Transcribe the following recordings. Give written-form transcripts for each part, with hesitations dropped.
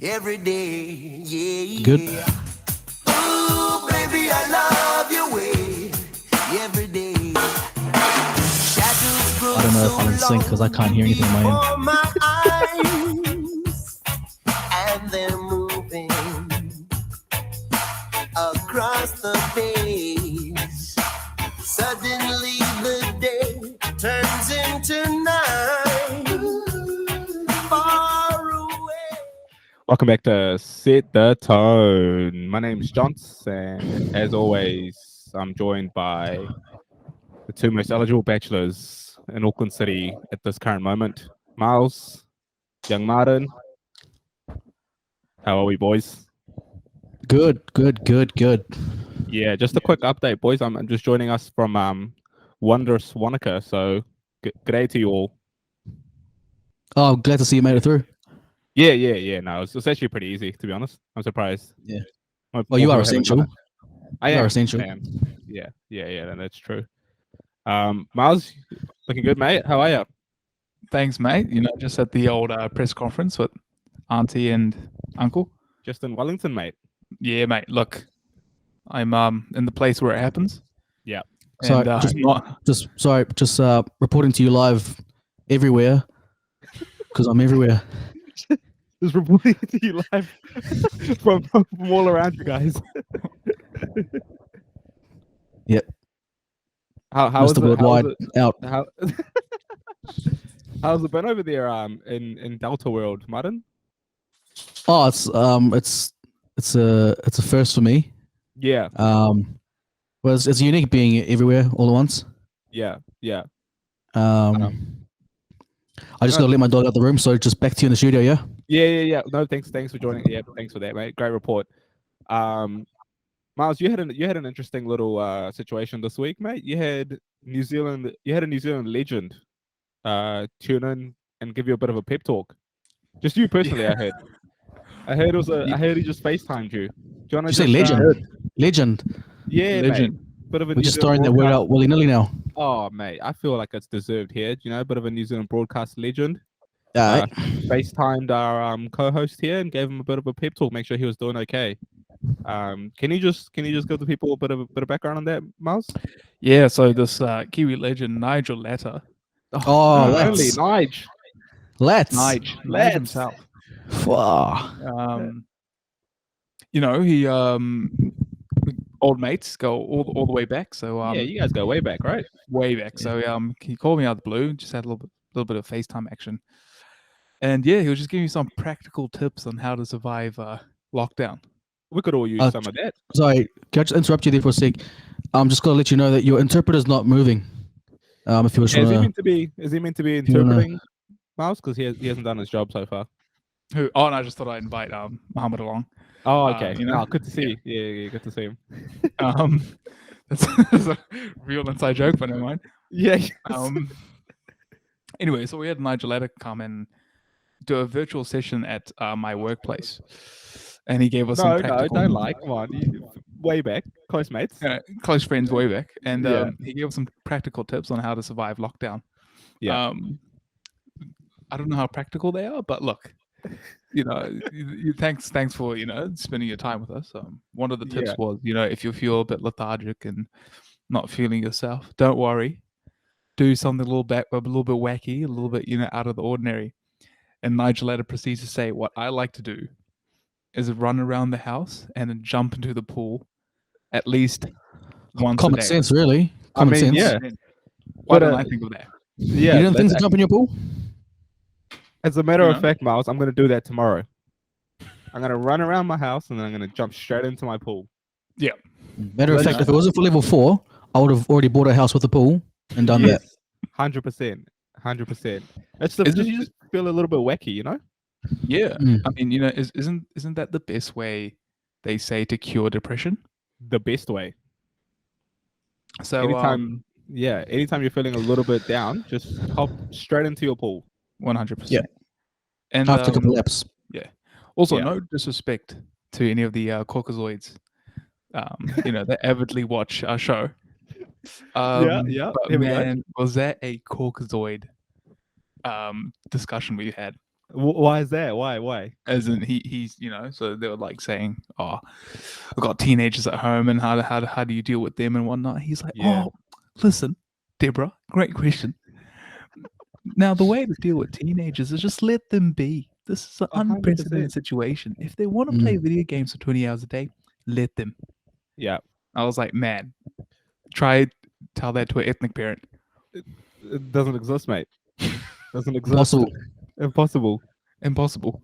every day. Yeah, Good. yeah. Ooh, baby, I love your way every day. Shadows grow I don't know so if I'm in sync because I long can't hear anything on my end. before my eyes, and they're moving across the page. Suddenly the day turns into night. Far away. Welcome back to Set the Tone. My name's Johns, and as always, I'm joined by the two most eligible bachelors in Auckland City at this current moment. Miles, young Martin. How are we, boys? Good. Yeah, just a quick update, boys. I'm just joining us from wondrous Wanaka, so good day to you all. Oh, glad to see you made it through. Yeah. No, it's actually pretty easy, to be honest. I'm surprised. Yeah. More Well, you are people haven't done essential. it. I You are am. essential. I am. Yeah, that's true. Miles, looking good, mate. How are you? Thanks, mate. Just at the old press conference with Auntie and Uncle. Just in Wellington, mate. Yeah, mate. Look, I'm in the place where it happens. Yeah. Sorry, And, just reporting to you live everywhere because I'm everywhere. Just reporting to you live from all around you guys. Yep. How is Mr. it? Worldwide out. How's it been over there in Delta World, Martin? Oh, it's a first for me. Yeah. Well, it's unique being everywhere all at once. Yeah. I just got to let my dog out the room, so just back to you in the studio, yeah? Yeah. No, thanks for joining. Yeah, thanks for that, mate. Great report. Miles, you had an interesting little situation this week, mate. You had a New Zealand legend tune in and give you a bit of a pep talk. Just you personally, Yeah. I heard he just FaceTimed you. Do you want to say legend? Legend. Yeah, Legend. mate. Bit of a We're New just Zealand throwing that word broadcast- out willy-nilly now. Oh, mate, I feel like it's deserved here. You know, a bit of a New Zealand broadcast legend. All right. FaceTimed our co-host here and gave him a bit of a pep talk, make sure he was doing okay. Can you just give the people a bit of background on that, Miles? Yeah, so this Kiwi legend, Nigel Latta. Oh, Only let's. Nige. Nige himself. Wow. He old mates go all the way back. So Yeah, you guys go way back, right? way back. So he called me out of the blue, just had a little bit of FaceTime action. And yeah, he was just giving me some practical tips on how to survive lockdown. We could all use some of that. Sorry, can I just interrupt you there for a sec? I'm just going to let you know that your interpreter's not moving. If you were Is trying he to... meant to be you wanna- interpreting, Miles? Because he hasn't done his job so far. Who? Oh, and I just thought I'd invite Muhammad along. Oh, okay. You know? No, good to see you. Yeah, good to see him. That's a real inside joke, but never mind. Yeah. Anyway, so we had Nigel Latta come and do a virtual session at my workplace, and he gave us some practical. don't lie. Come on, way back, close mates. Close friends way back, and Yeah. he gave us some practical tips on how to survive lockdown. Yeah. I don't know how practical they are, but look, thanks for spending your time with us. One of the tips Yeah. was if you feel a bit lethargic and not feeling yourself, don't worry, do something a little bit wacky, a little bit out of the ordinary. And Nigel Latta proceeds to say, what I like to do is run around the house and then jump into the pool at least once Common a day. sense, really. Common sense. yeah. Why But, don't I think of that? Yeah. You don't think to jump in your pool? As a matter You of know? fact, Miles, I'm going to do that tomorrow. I'm going to run around my house and then I'm going to jump straight into my pool. Matter of fact, if it wasn't for level 4, I would have already bought a house with a pool and done that. 100%. It's Is you just feel a little bit wacky, you know? Yeah. Mm. I mean, isn't that the best way they say to cure depression? The best way. So Anytime you're feeling a little bit down, just hop straight into your pool. 100%. Yeah. And After a couple laps. also, Yeah. no disrespect to any of the Caucasoids, that avidly watch our show. Yeah. But Here we go. man, was that a Caucasoid discussion we had? Why is that? Why? As in he's so they were like saying, oh, I've got teenagers at home, and how do you deal with them and whatnot. He's like, Yeah. oh, listen, Deborah, great question. Now the way to deal with teenagers is just let them be. This is an 100%. unprecedented situation. If they want to play video games for 20 hours a day, let them. Yeah. I was like, man, tell that to an ethnic parent. It doesn't exist, mate. Doesn't exist. Impossible. Impossible. Impossible.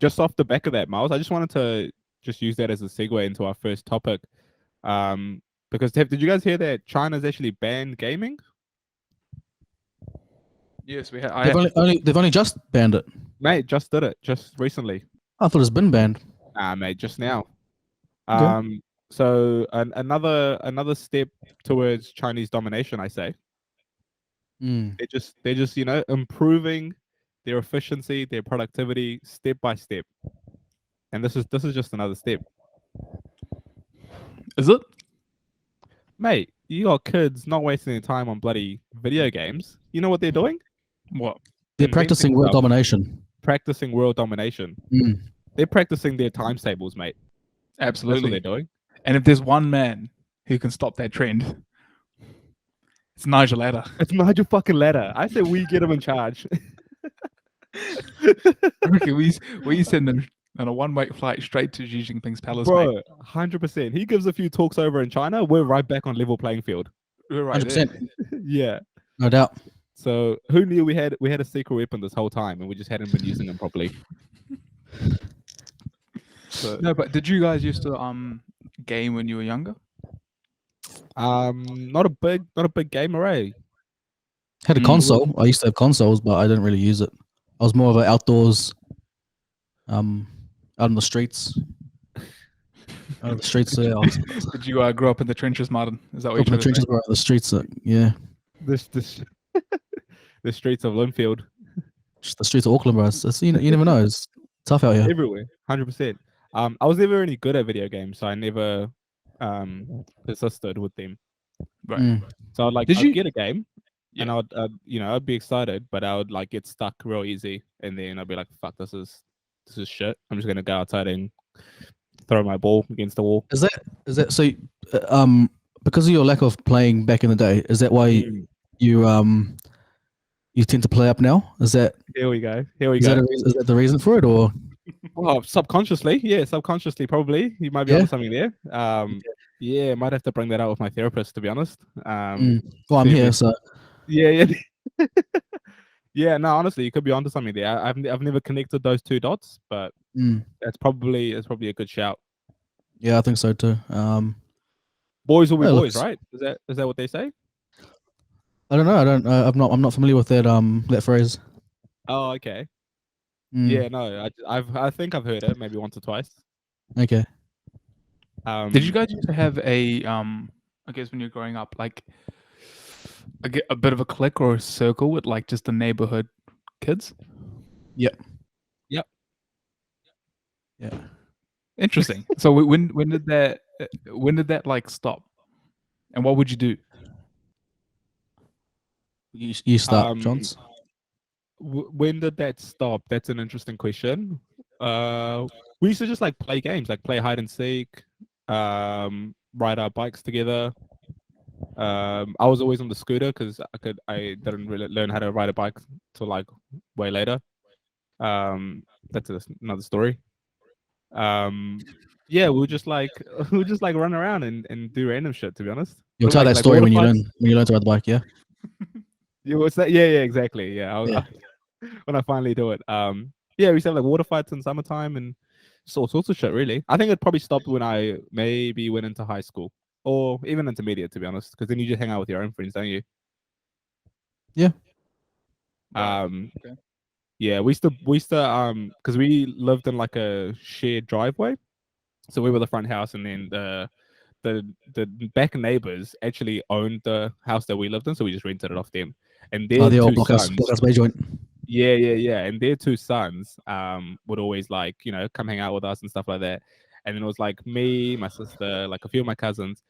Just off the back of that, Miles, I just wanted to just use that as a segue into our first topic. Because did you guys hear that China's actually banned gaming? Yes, we They've only just banned it. Mate, just did it just recently. I thought it's been banned. Nah, mate, just now. Okay. So another step towards Chinese domination, I say. They're just improving their efficiency, their productivity step by step. And this is just another step. Is it? Mate, you got kids not wasting their time on bloody video games. You know what they're doing? What? They're Inventing practicing world stuff. domination. Practicing world domination. They're practicing their times tables, mate. That's what Absolutely. they're doing. And if there's one man who can stop that trend, it's Nigel Adder. It's Nigel fucking Ladder. I say we get him in charge. I reckon we send him on a one-way flight straight to Xi Jinping's palace, mate. Bro, 100%. He gives a few talks over in China. We're right back on level playing field. We're right there. 100%. Yeah. No doubt. So who knew we had a secret weapon this whole time and we just hadn't been using them properly? So, No, but did you guys used to game when you were younger? not a big gamer, eh? Had a console. I used to have consoles, but I didn't really use it. I was more of an outdoors, out in the streets. Out of the streets. I was Did you grow up in the trenches, Martin? Is that what up in you're the trying to trenches, say? bro. The streets. Yeah, This the streets of Linfield. just the streets of Auckland, bro. It's, you never know. It's tough out here. Everywhere. 100%. I was never any good at video games, so I never persisted with them. Right. So I'd Did you- get a game, Yeah. and I'd be excited, but I would like get stuck real easy, and then I'd be like, "Fuck, this is shit. I'm just gonna go outside and throw my ball against the wall." Is that so? Because of your lack of playing back in the day, is that why you tend to play up now? Is that Here we go. is that the reason for it, or Well, subconsciously, probably. You might be Yeah? onto something there. Yeah, might have to bring that out with my therapist, to be honest. well, I'm see if here, we- so Yeah. Yeah, no, honestly, you could be onto something there. I've never connected those two dots, but that's probably a good shout. yeah, I think so too. Boys will be Well, boys, looks- right? Is that what they say? I don't know. I'm not familiar with that phrase. Oh, okay. Mm, Yeah, no, I think I've heard it maybe once or twice. Okay. Did you guys used to have a I guess when you're growing up, like a bit of a clique or a circle with like just the neighborhood kids? Yep. Yep. Yeah. Interesting. So when did that like stop? And what would you do? You start, Johns. When did that stop? That's an interesting question. We used to just like play games, like play hide and seek, ride our bikes together. I was always on the scooter because I didn't really learn how to ride a bike till like way later. That's another story. Yeah, we would just like run around and do random shit, to be honest. You'll But tell like- that like story when water you fights- learn to ride the bike. Yeah. Yeah, what's that? Yeah, exactly. Yeah, Yeah. when I finally do it. Yeah, we used to have like water fights in summertime and just all sorts of shit. Really, I think it probably stopped when I maybe went into high school or even intermediate, to be honest, because then you just hang out with your own friends, don't you? Yeah. Okay. Yeah, we used to because we lived in like a shared driveway, so we were the front house, and then the back neighbors actually owned the house that we lived in, so we just rented it off them. And their The old two blockhouse sons, bay joint. yeah, and their two sons would always like come hang out with us and stuff like that. And then it was like me, my sister, like a few of my cousins,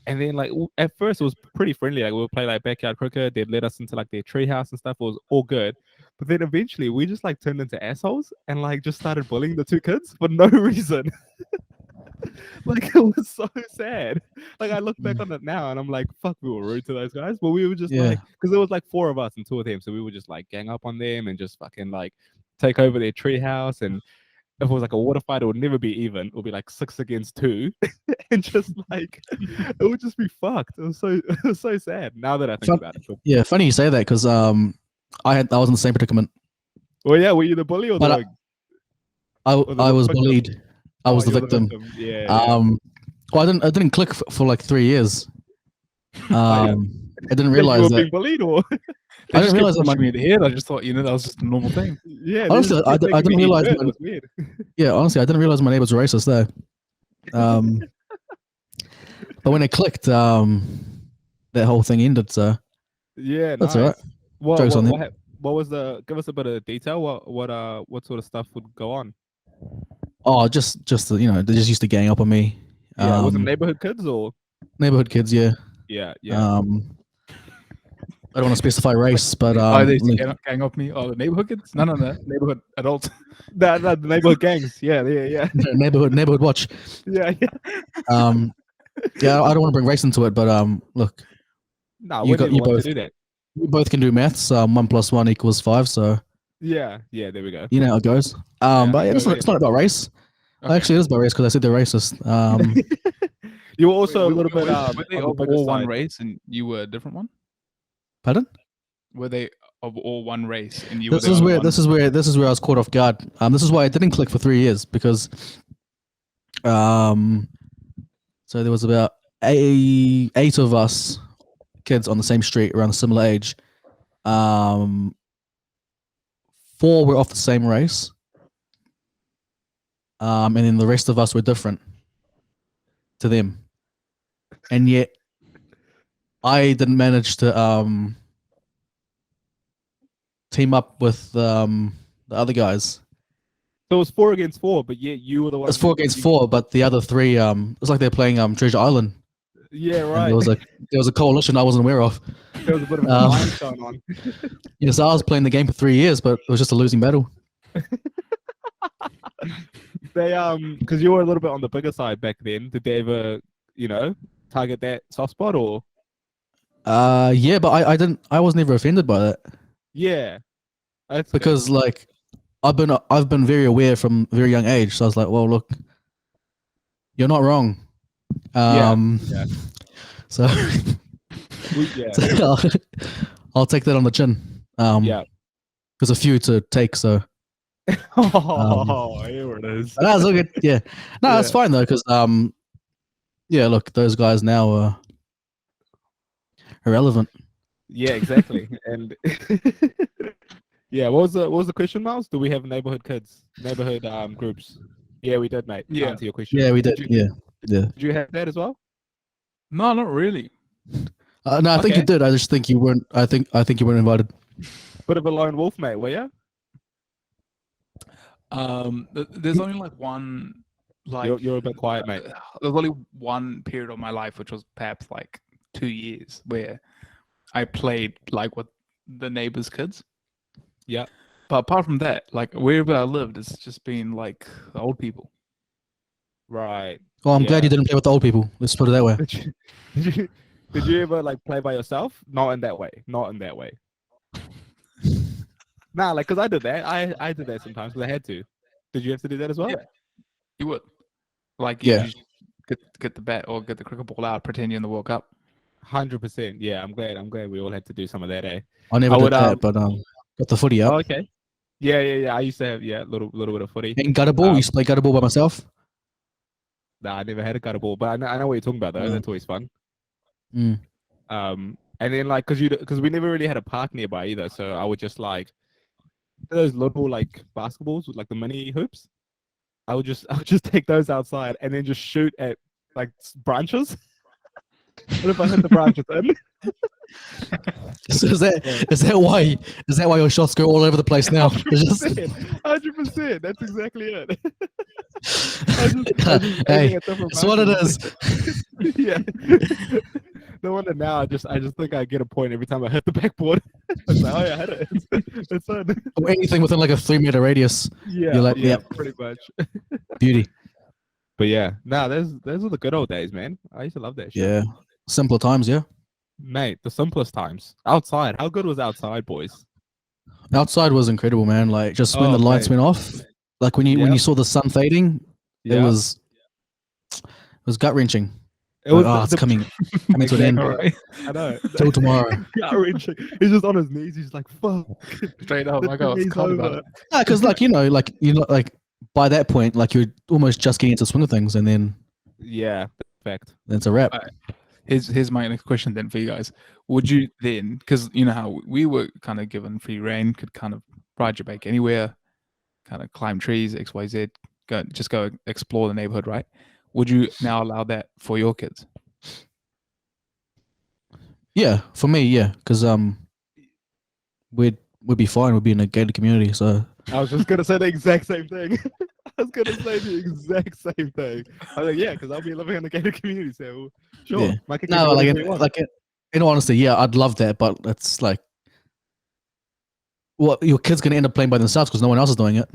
And then like at first it was pretty friendly. Like we would play like backyard cricket. They'd let us into like their treehouse and stuff. It was all good. But then eventually we just like turned into assholes and like just started bullying the two kids for no reason. Like it was so sad. Like I look back on it now and I'm like, fuck, we were rude to those guys. But we were just Yeah. like, because there was like 4 of us and 2 of them. So we would just like gang up on them and just fucking like take over their treehouse. And if it was like a water fight, it would never be even. It would be like 6 against 2. And just like it would just be fucked. It was so sad now that I think about it. But, Yeah, funny you say that because I was in the same predicament. well, yeah, were you the bully or But the I was victim? bullied. I was the you're victim. Yeah, yeah. Well, I didn't click for like 3 years. I didn't You realize were that. being bullied or I didn't realize that pushing my me in the head. I just thought, that was just a normal thing. yeah. they Honestly, just I kept making didn't me eat realize dirt. my- It was weird. Yeah, honestly, I didn't realize my neighbors were racist there. But when it clicked, that whole thing ended. So Yeah, that's nice. all right. What, Jokes what, on what, them. what was the? Give us a bit of detail. What sort of stuff would go on? Oh, just they just used to gang up on me. Yeah, was it neighborhood kids or? Neighborhood kids? Yeah. Yeah, yeah. I don't want to specify race, but They used to gang up me. Oh, the neighborhood kids? No. Neighborhood adults. the neighborhood gangs. Yeah, yeah, neighborhood watch. yeah. Yeah, I don't want to bring race into it, but look, No, You we got- didn't you want both- to do that. we both can do maths. 1 + 1 = 5. So Yeah, there we go. you know how it goes. Yeah, But yeah, go it's not about race. Okay. Actually, it is about race because I said they're racist. You were also a Wait, little bit were they on the of bigger all one side. race and you were a different one? Pardon? Were they of all one race and you This were is the where only one? I was caught off guard. This is why I didn't click for 3 years because so there was about 8 of us kids on the same street around a similar age. 4 were of the same race. And then the rest of us were different to them. And yet I didn't manage to team up with the other guys. So it was 4 against 4, but yeah, you were the one. It was 4 against 4, but the other 3, it's like they're playing Treasure Island. Yeah, And right. there was a coalition I wasn't aware of. There was a bit of a Um, alliance going on. So I was playing the game for 3 years, but it was just a losing battle. They because you were a little bit on the bigger side back then. Did they ever, target that soft spot or? Yeah, but I was never offended by that Yeah, that's good. because like I've been very aware from a very young age. So I was like, well, look, you're not wrong. Yeah. So yeah, I'll take that on the chin. yeah. There's a few to take, so Oh, here it is. but that's all good. Yeah, no, that's Yeah. fine though, because yeah, look, those guys now are irrelevant. Yeah, exactly. And yeah, what was the question, Miles? Do we have neighborhood kids, neighborhood groups? Yeah, we did, mate. To Yeah. answer your question. Yeah, we did. Did you, Yeah. did you have that as well? No, not really. No, I think you Okay. did. I just think you weren't. I think you weren't invited. Bit of a lone wolf, mate. Were you? There's only like one, like You're a bit quiet, mate. There's only one period of my life, which was perhaps like 2 years, where I played like with the neighbors' kids. Yeah. But apart from that, like wherever I lived, it's just been like old people. Right. Well, I'm glad Yeah. you didn't play with the old people. Let's put it that way. Did you ever like play by yourself? Not in that way. Not in that way. Nah, like, cause I did that. I did that sometimes because I had to. Did you have to do that as well? Yeah. You would, like, Yeah. you get the bat or get the cricket ball out, pretend you're in the World Cup. 100%. Yeah, I'm glad we all had to do some of that, eh? I never I did would, that, but got the footy up. Oh, okay. Yeah. I used to have a little bit of footy. And gutter ball. Used to play gutter ball by myself. Nah, I never had a gutter ball, but I know what you're talking about though. Mm. That's always fun. Mm. And then like, cause we never really had a park nearby either, so I would just like those little like basketballs with like the mini hoops. I would just take those outside and then just shoot at like branches. What if I hit the branches in? So is that why your shots go all over the place now? It's just- 100%. That's exactly it. Hey, It's it's what it is. Yeah. No wonder now I just think I get a point every time I hit the backboard. It's like, oh yeah, I hit it. It's on. Or anything within like a 3 meter radius. Yeah, You're like, yeah, yep, pretty much. beauty. But yeah, nah, those are the good old days, man. I used to love that shit. Yeah. Simpler times, yeah. Mate, the simplest times. Outside. How good was outside, boys? Outside was incredible, man. Like just when Oh, the lights mate. went off, like when you Yep. saw the sun fading, it Yeah. was gut wrenching. It was Like, oh, it's coming to an end. Exactly. All right. I know. Till tomorrow. Gut-wrenching. He's just on his knees. He's like, fuck. Straight up. Like, The oh, it's day's cold about over. it. Yeah, because like by that point, like you're almost just getting into the swing of things, and then Yeah, fact. it's a wrap. Here's my next question then for you guys. Would you then, because you know how we were kind of given free reign, could kind of ride your bike anywhere, kind of climb trees, X, Y, Z, go explore the neighborhood, right? Would you now allow that for your kids? Yeah, for me, yeah, because we'd be fine. We'd be in a gated community, so I was just gonna say the exact same thing. I was gonna say the exact same thing. I was like, yeah, because I'll be living in a gated community, so sure. Yeah. My kid can no, do like whatever he wants. in all honesty, yeah, I'd love that, but it's like, well, your kid's gonna end up playing by themselves because no one else is doing it,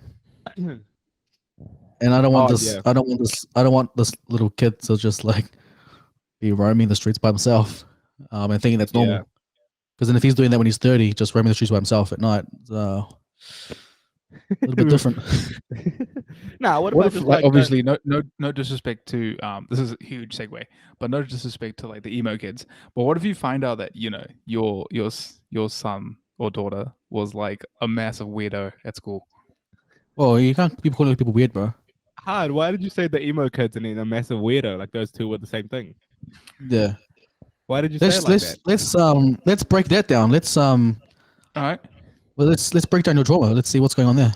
and I don't want Oh, this. yeah. I don't want this little kid to just like be roaming the streets by himself, and thinking that's normal. Yeah. Because then if he's doing that when he's 30, just roaming the streets by himself at night, a little bit different. Nah, what What about if, just like, like obviously, no disrespect to this is a huge segue, but no disrespect to like the emo kids. But what if you find out that you know your son or daughter was like a massive weirdo at school? Well, you can't keep calling people weird, bro. hard? Why did you say the emo kids and then a massive weirdo? Like those two were the same thing. Yeah. Why did you say it like that? Let's break that down. All right. Let's break down your trauma. Let's see what's going on there.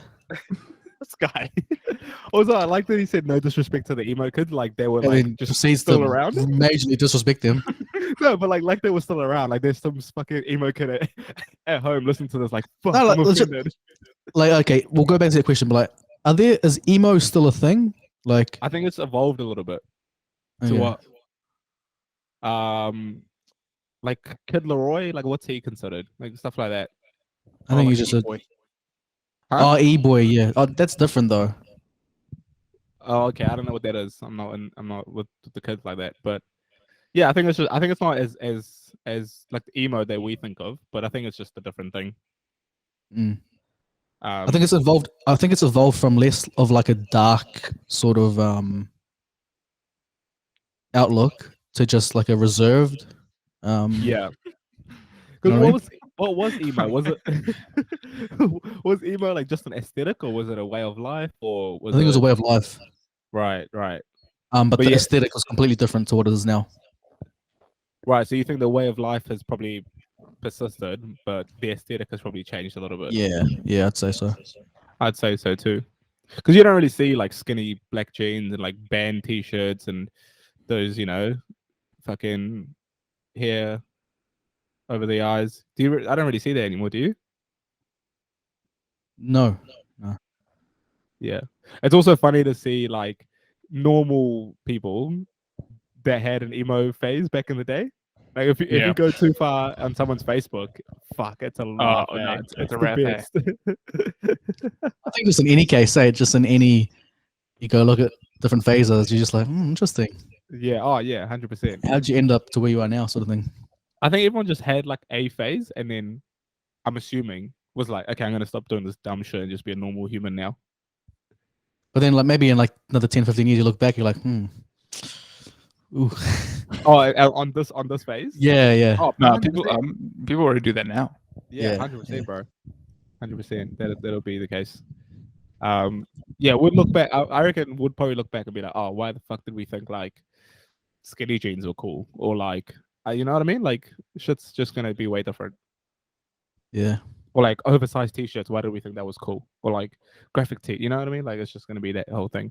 This guy. Also, I like that he said no disrespect to the emo kids, like they were And like then just proceeds still to around. majorly disrespect them. No, but like they were still around. Like there's some fucking emo kid at home listening to this, like fuck, No, like, I'm legit- offended. Like, okay, we'll go back to that question. But like, is emo still a thing? Like, I think it's evolved a little bit. To okay. what? Like Kid Leroy, like what's he considered? Like stuff like that. I think like he's just a boy. Huh? oh e-boy. Yeah, that's different though. Oh, okay. I don't know what that is. I'm not with the kids like that. But yeah, I think it's not as like the emo that we think of, but I think it's just a different thing. Mm. I I think it's evolved. I think it's evolved from less of like a dark sort of outlook to just like a reserved. yeah. You know Because what I what was emo? Was it was emo like just an aesthetic, or was it a way of life, or I was think it was a way of life. right? But But the yeah. aesthetic was completely different to what it is now. Right. So you think the way of life has probably persisted, but the aesthetic has probably changed a little bit. Yeah, I'd say so. I'd say so too. Because you don't really see like skinny black jeans and like band t-shirts and those, fucking hair over the eyes. I don't really see that anymore, do you? No. Yeah. It's also funny to see like normal people that had an emo phase back in the day. Like if Yeah. you go too far on someone's Facebook, fuck, it's a laugh. no, eh? it's a the wrap, eh? best. I think just in any case, just in any, you go look at different phases, you're just like, interesting. Yeah. Oh yeah, 100%. How'd you end up to where you are now, sort of thing? I think everyone just had like a phase, and then I'm assuming was like, okay, I'm gonna stop doing this dumb shit and just be a normal human now. But then, like, maybe in like another 10, 15 years, you look back, you're like, ooh. Oh, on this phase. Yeah. Oh, No, 100%. people already do that now. Yeah, Yeah, 100%, yeah. bro. 100%. That'll be the case. Yeah, we'd look back. I reckon we'd probably look back and be like, oh, why the fuck did we think like skinny jeans were cool, or like, you know what I mean? Like, shit's just gonna be way different. Yeah. Or like oversized t-shirts. Why did we think that was cool? Or like graphic tee. You know what I mean? Like, it's just gonna be that whole thing.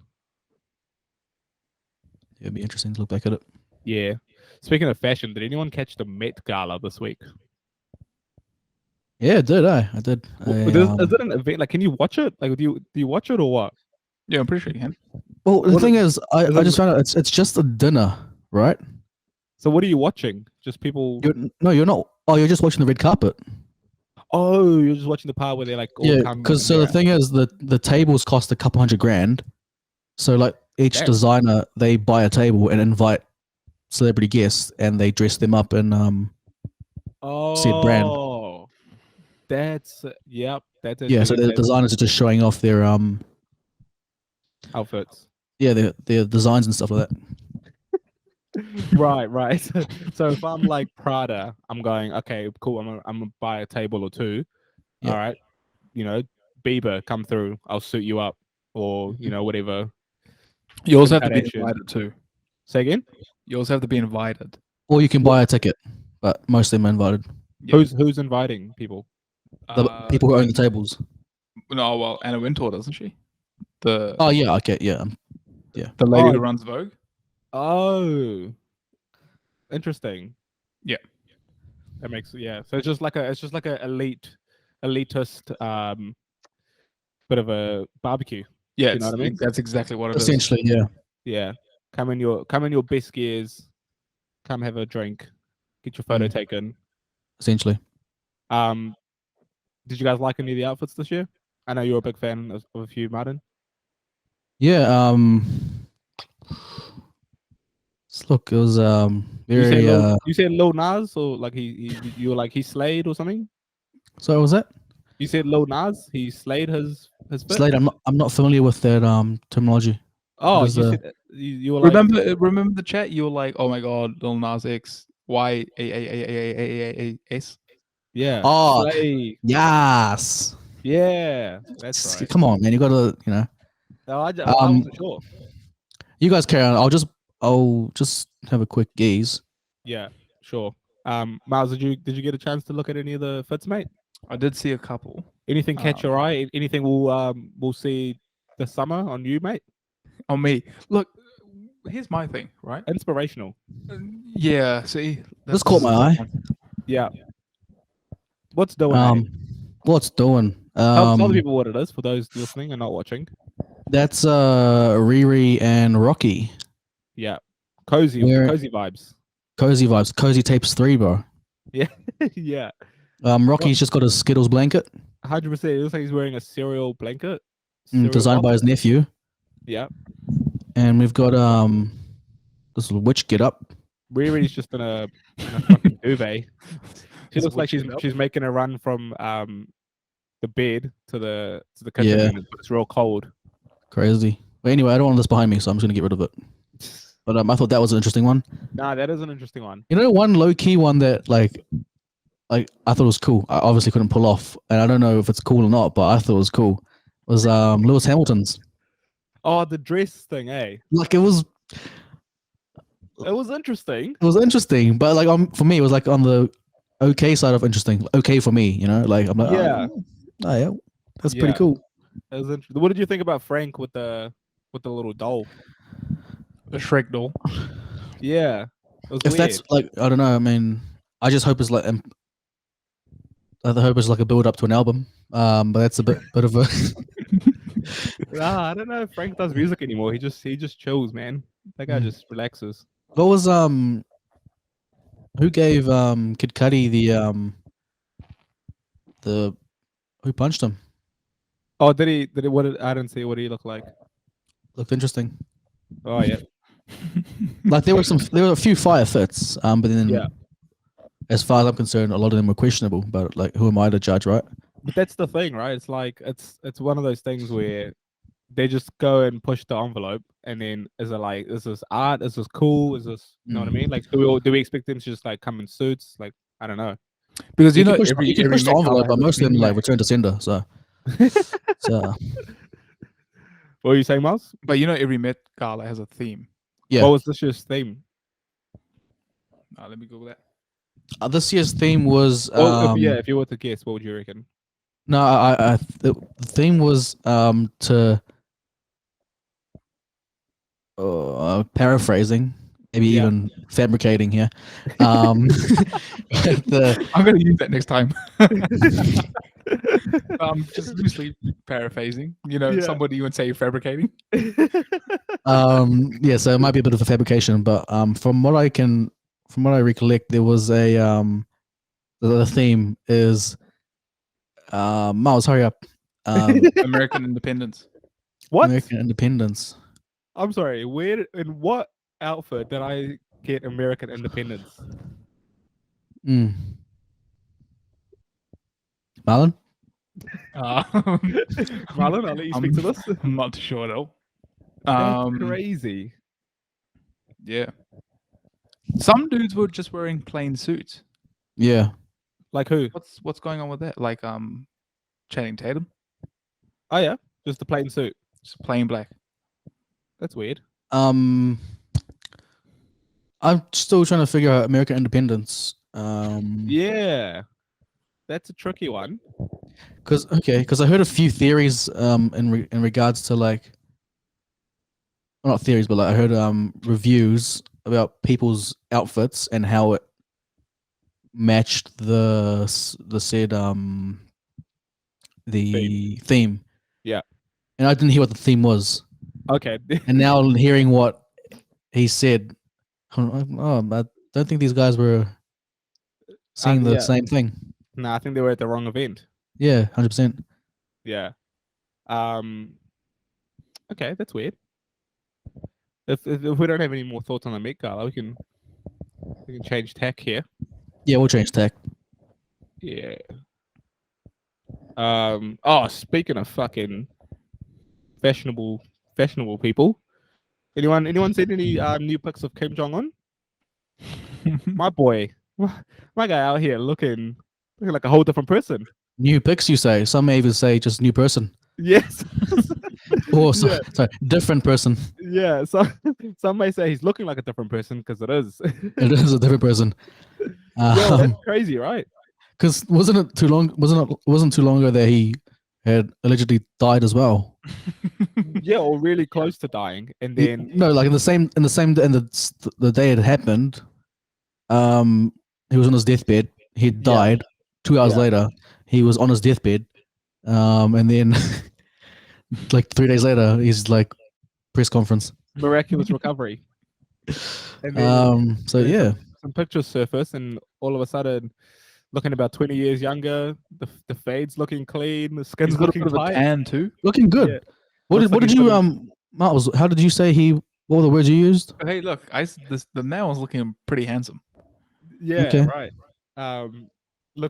It'd be interesting to look back at it. Yeah. Speaking of fashion, did anyone catch the Met Gala this week? Yeah, I did. I did. Is it an event? Like, can you watch it? Like, do you watch it or what? Yeah, I'm pretty sure you can. Well, the what thing is, I is it- just found out it's just a dinner, right? So what are you watching? Just people. No, you're not. Oh, you're just watching the red carpet. Oh, you're just watching the part where they like all Yeah, come. because so the thing is the tables cost a couple $100,000. So like each Damn. designer, they buy a table and invite celebrity guests, and they dress them up in said brand. Oh, that's yep. That's Yeah, so the designers are just showing off their outfits. yeah their designs and stuff like that. Right. So if I'm like Prada, I'm going, okay, cool. I'm gonna buy a table or two. Yeah. All right, Bieber, come through. I'll suit you up, or whatever. You also have to be Kardashian. invited too. Say again. You also have to be invited. Or you can buy a ticket, but most of them are invited. Yeah. Who's inviting people? The people who own the tables. No, well, Anna Wintour, doesn't she? The Oh yeah, okay, yeah. the lady Oh. who runs Vogue. Oh, interesting. Yeah. That makes So it's just like a elitist bit of a barbecue. Yeah, You know what I mean? that's exactly what it is. Essentially, yeah. Yeah. Come in your best gears. Come have a drink. Get your photo taken. Essentially. Did you guys like any of the outfits this year? I know you're a big fan of a few, Martin. Yeah. Look, it was very. You said Lil Nas, or like you were like he slayed or something. So what was that? You said Lil Nas, he slayed his fit? Slade. I'm not familiar with that terminology. Oh, What is you the- said you were like Remember the chat? You were like, "Oh my god, Lil Nas X, YAAAAAS." yeah. Oh, Slay. yes. Yeah, that's right. Come on, man. You gotta, No, I wasn't sure. You guys carry on. I'll just have a quick gaze. Yeah, sure. Miles, did you get a chance to look at any of the fits, mate? I did see a couple. Anything catch your eye? Anything we'll see this summer on you, mate? On me. Look, here's my thing, right? Inspirational. Yeah, see, This caught my eye. Yeah. What's doing? Eh? What's doing? Tell the people what it is for those listening and not watching. That's Riri and Rocky. Yeah. Cozy vibes. Cozy vibes. Cozy tapes 3, bro. Yeah. Rocky's just got a Skittles blanket 100%. It looks like he's wearing a cereal blanket. designed by his nephew. Yeah. And we've got this little witch get up. Riri's just in a fucking duvet. She looks like she's making a run from the bed to the kitchen, Yeah. but it's real cold. Crazy. But anyway, I don't want this behind me, so I'm just gonna get rid of it. But I thought that was an interesting one. Nah, that is an interesting one. You know, one low key one that like I thought was cool. I obviously couldn't pull off, and I don't know if it's cool or not, but I thought it was cool. Was Lewis Hamilton's. Oh, the dress thing, eh? Like it was interesting. It was interesting, but like for me, it was like on the okay side of interesting. Okay for me, you know. Like I'm like, Yeah. oh yeah, that's Yeah. pretty cool. It was interesting. What did you think about Frank with the little doll? the Shrek doll. Yeah, it was If weird. that's like, I don't know. I mean, I just hope it's like, I hope it's like a build up to an album. But that's a bit of a. Nah, I don't know if Frank does music anymore. He just chills, man. That guy just relaxes. What was who gave Kid Cudi the who punched him? Oh, did he? I didn't see what he looked like. Looked interesting. Oh yeah, Like there were a few fire fits, but then Yeah. as far as I'm concerned, a lot of them were questionable. But like, who am I to judge, right? but that's the thing, right? It's like it's one of those things where they just go and push the envelope, and then is this art? Is this cool? Is this what I mean? Like, do we expect them to just like come in suits? Like, I don't know. Because You can push, every you can push the Met envelope, Gala but has most of them been like return to sender. So, What were you saying, Miles? But every Met Gala has a theme. yeah. What was this year's theme? Let me Google that. This year's theme was Well, if you were to guess, what would you reckon? no, the theme was to paraphrasing, maybe Yeah. even fabricating here. The I'm going to use that next time. Just loosely paraphrasing. Yeah. Somebody would say fabricating. yeah, so it might be a bit of a fabrication, but from what I can from what I recollect, there was a the theme is Miles, hurry up. American independence. What? American independence. I'm sorry. Where in what outfit did I get American independence? Mm. Marlon? Marlon, I'll let you speak to this. I'm not too sure at all. That's crazy. Yeah. Some dudes were just wearing plain suits. Yeah. Like who? What's going on with that? Like Channing Tatum, Oh yeah, just the plain suit. just plain black. That's weird. I'm still trying to figure out American independence. Yeah, that's a tricky one. Because I heard a few theories in regards to like, well, not theories, but like I heard reviews about people's outfits and how it matched the said the theme. Yeah. And I didn't hear what the theme was, Okay. and now hearing what he said, I don't think these guys were seeing the yeah. same thing. No, I think they were at the wrong event. Yeah, 100%. Yeah. Okay, that's weird. If we don't have any more thoughts on the Met Gala, we can change tack here. Yeah, we'll change tack. Yeah. Oh, speaking of fucking fashionable people, anyone seen any new pics of Kim Jong Un? My boy, my guy out here looking like a whole different person. New pics, you say? Some may even say just new person. Yes. Or Yeah. sorry, different person. Yeah. Some may say he's looking like a different person because it is. It is a different person. Yo, that's crazy, right? Because wasn't too long ago that he had allegedly died as well. Yeah, or really close to dying, and then No, like in the day it happened, he was on his deathbed. He died. 2 hours Yeah. later, he was on his deathbed, and then like 3 days later, he's like press conference. miraculous recovery. And then So yeah, some pictures surface, and all of a sudden, looking about 20 years younger. The fade's looking clean. The skin's He's got a looking bit of a tight. tan too. looking good. Yeah. What Looks did like he's you put Miles? How did you say he? What were the words you used? Hey, look, the man was looking pretty handsome. Yeah, Okay. right.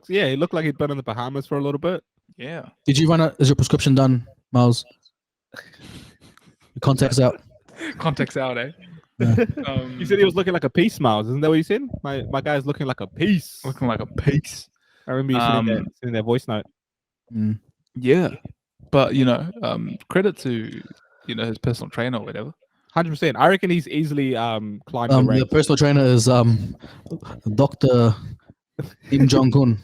He looked like he'd been in the Bahamas for a little bit. Yeah. Did you run out? Is your prescription done, Miles? Your contacts out. Context out, eh? Yeah. You said he was looking like a piece, Miles. Isn't that what you said? My guy's looking like a piece. looking like a piece. I remember you sending that voice note. Mm. Yeah, but credit to his personal trainer or whatever. 100%. I reckon he's easily climbed the The ranks. personal trainer is Dr. Kim Jong Un,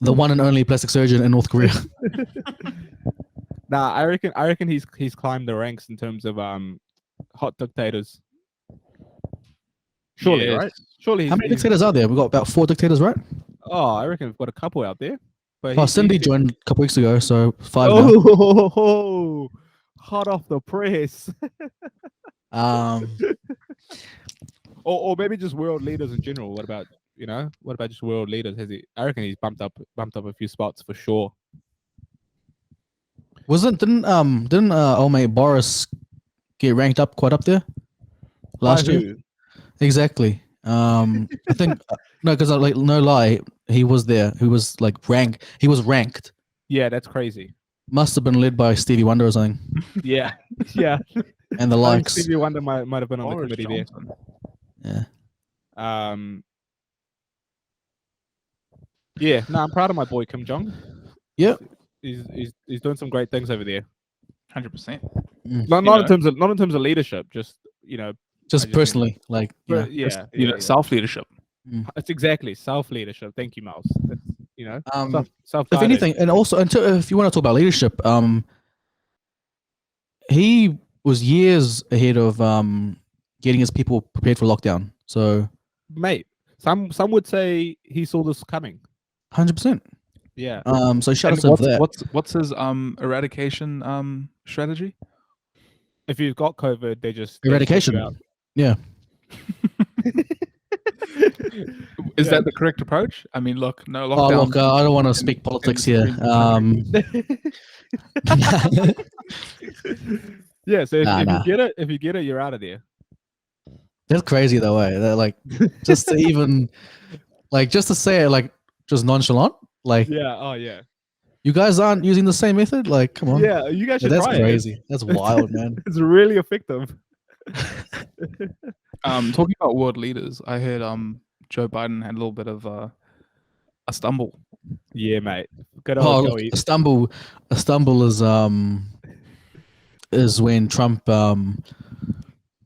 the one and only plastic surgeon in North Korea. Nah, I reckon he's climbed the ranks in terms of hot dictators. Surely, Yes. right? Surely. How many dictators are there? We've got about 4 dictators, right? Oh, I reckon we've got a couple out there. But Oh, Cindy joined a couple weeks ago, so 5 now. Oh, hot off the press. Or maybe just world leaders in general. What about just world leaders? I reckon he's bumped up a few spots for sure. Didn't old mate Boris get ranked up quite up there last By year? who? Exactly. I think no, because like no lie, he was there. He was like ranked. He was ranked. Yeah, that's crazy. Must have been led by Stevie Wonder or something, Yeah, yeah. and the I think likes. Stevie Wonder might have been on the Boris committee Johnson. Yeah. there. Yeah. No, I'm proud of my boy Kim Jong. Yep. He's doing some great things over there. 100%. Not in terms of leadership, just Just just personally, like but yeah. yeah, Self leadership. It's exactly self leadership. Thank you, Miles. If self. anything, and also if you want to talk about leadership, he was years ahead of getting his people prepared for lockdown. So, mate. Some would say he saw this coming. 100%. Yeah. So shout out And to that. what's his eradication strategy? If you've got COVID, they just Eradication. kick you out. Yeah. Is Yeah. that the correct approach? I mean, look, no Oh, lockdown. look, I don't want to speak politics here. Yeah, so if, Nah, if nah. you get it, you're out of there. That's crazy though, way. That like just to even like just to say it like just nonchalant. Like Yeah. Oh yeah. you guys aren't using the same method. Like, come on. Yeah. You guys Yeah, should that's try crazy. it. That's wild, man. It's really effective. Talking about world leaders, I heard Joe Biden had a little bit of a stumble. Yeah, mate. Good Oh, old look, Joey. a stumble is when Trump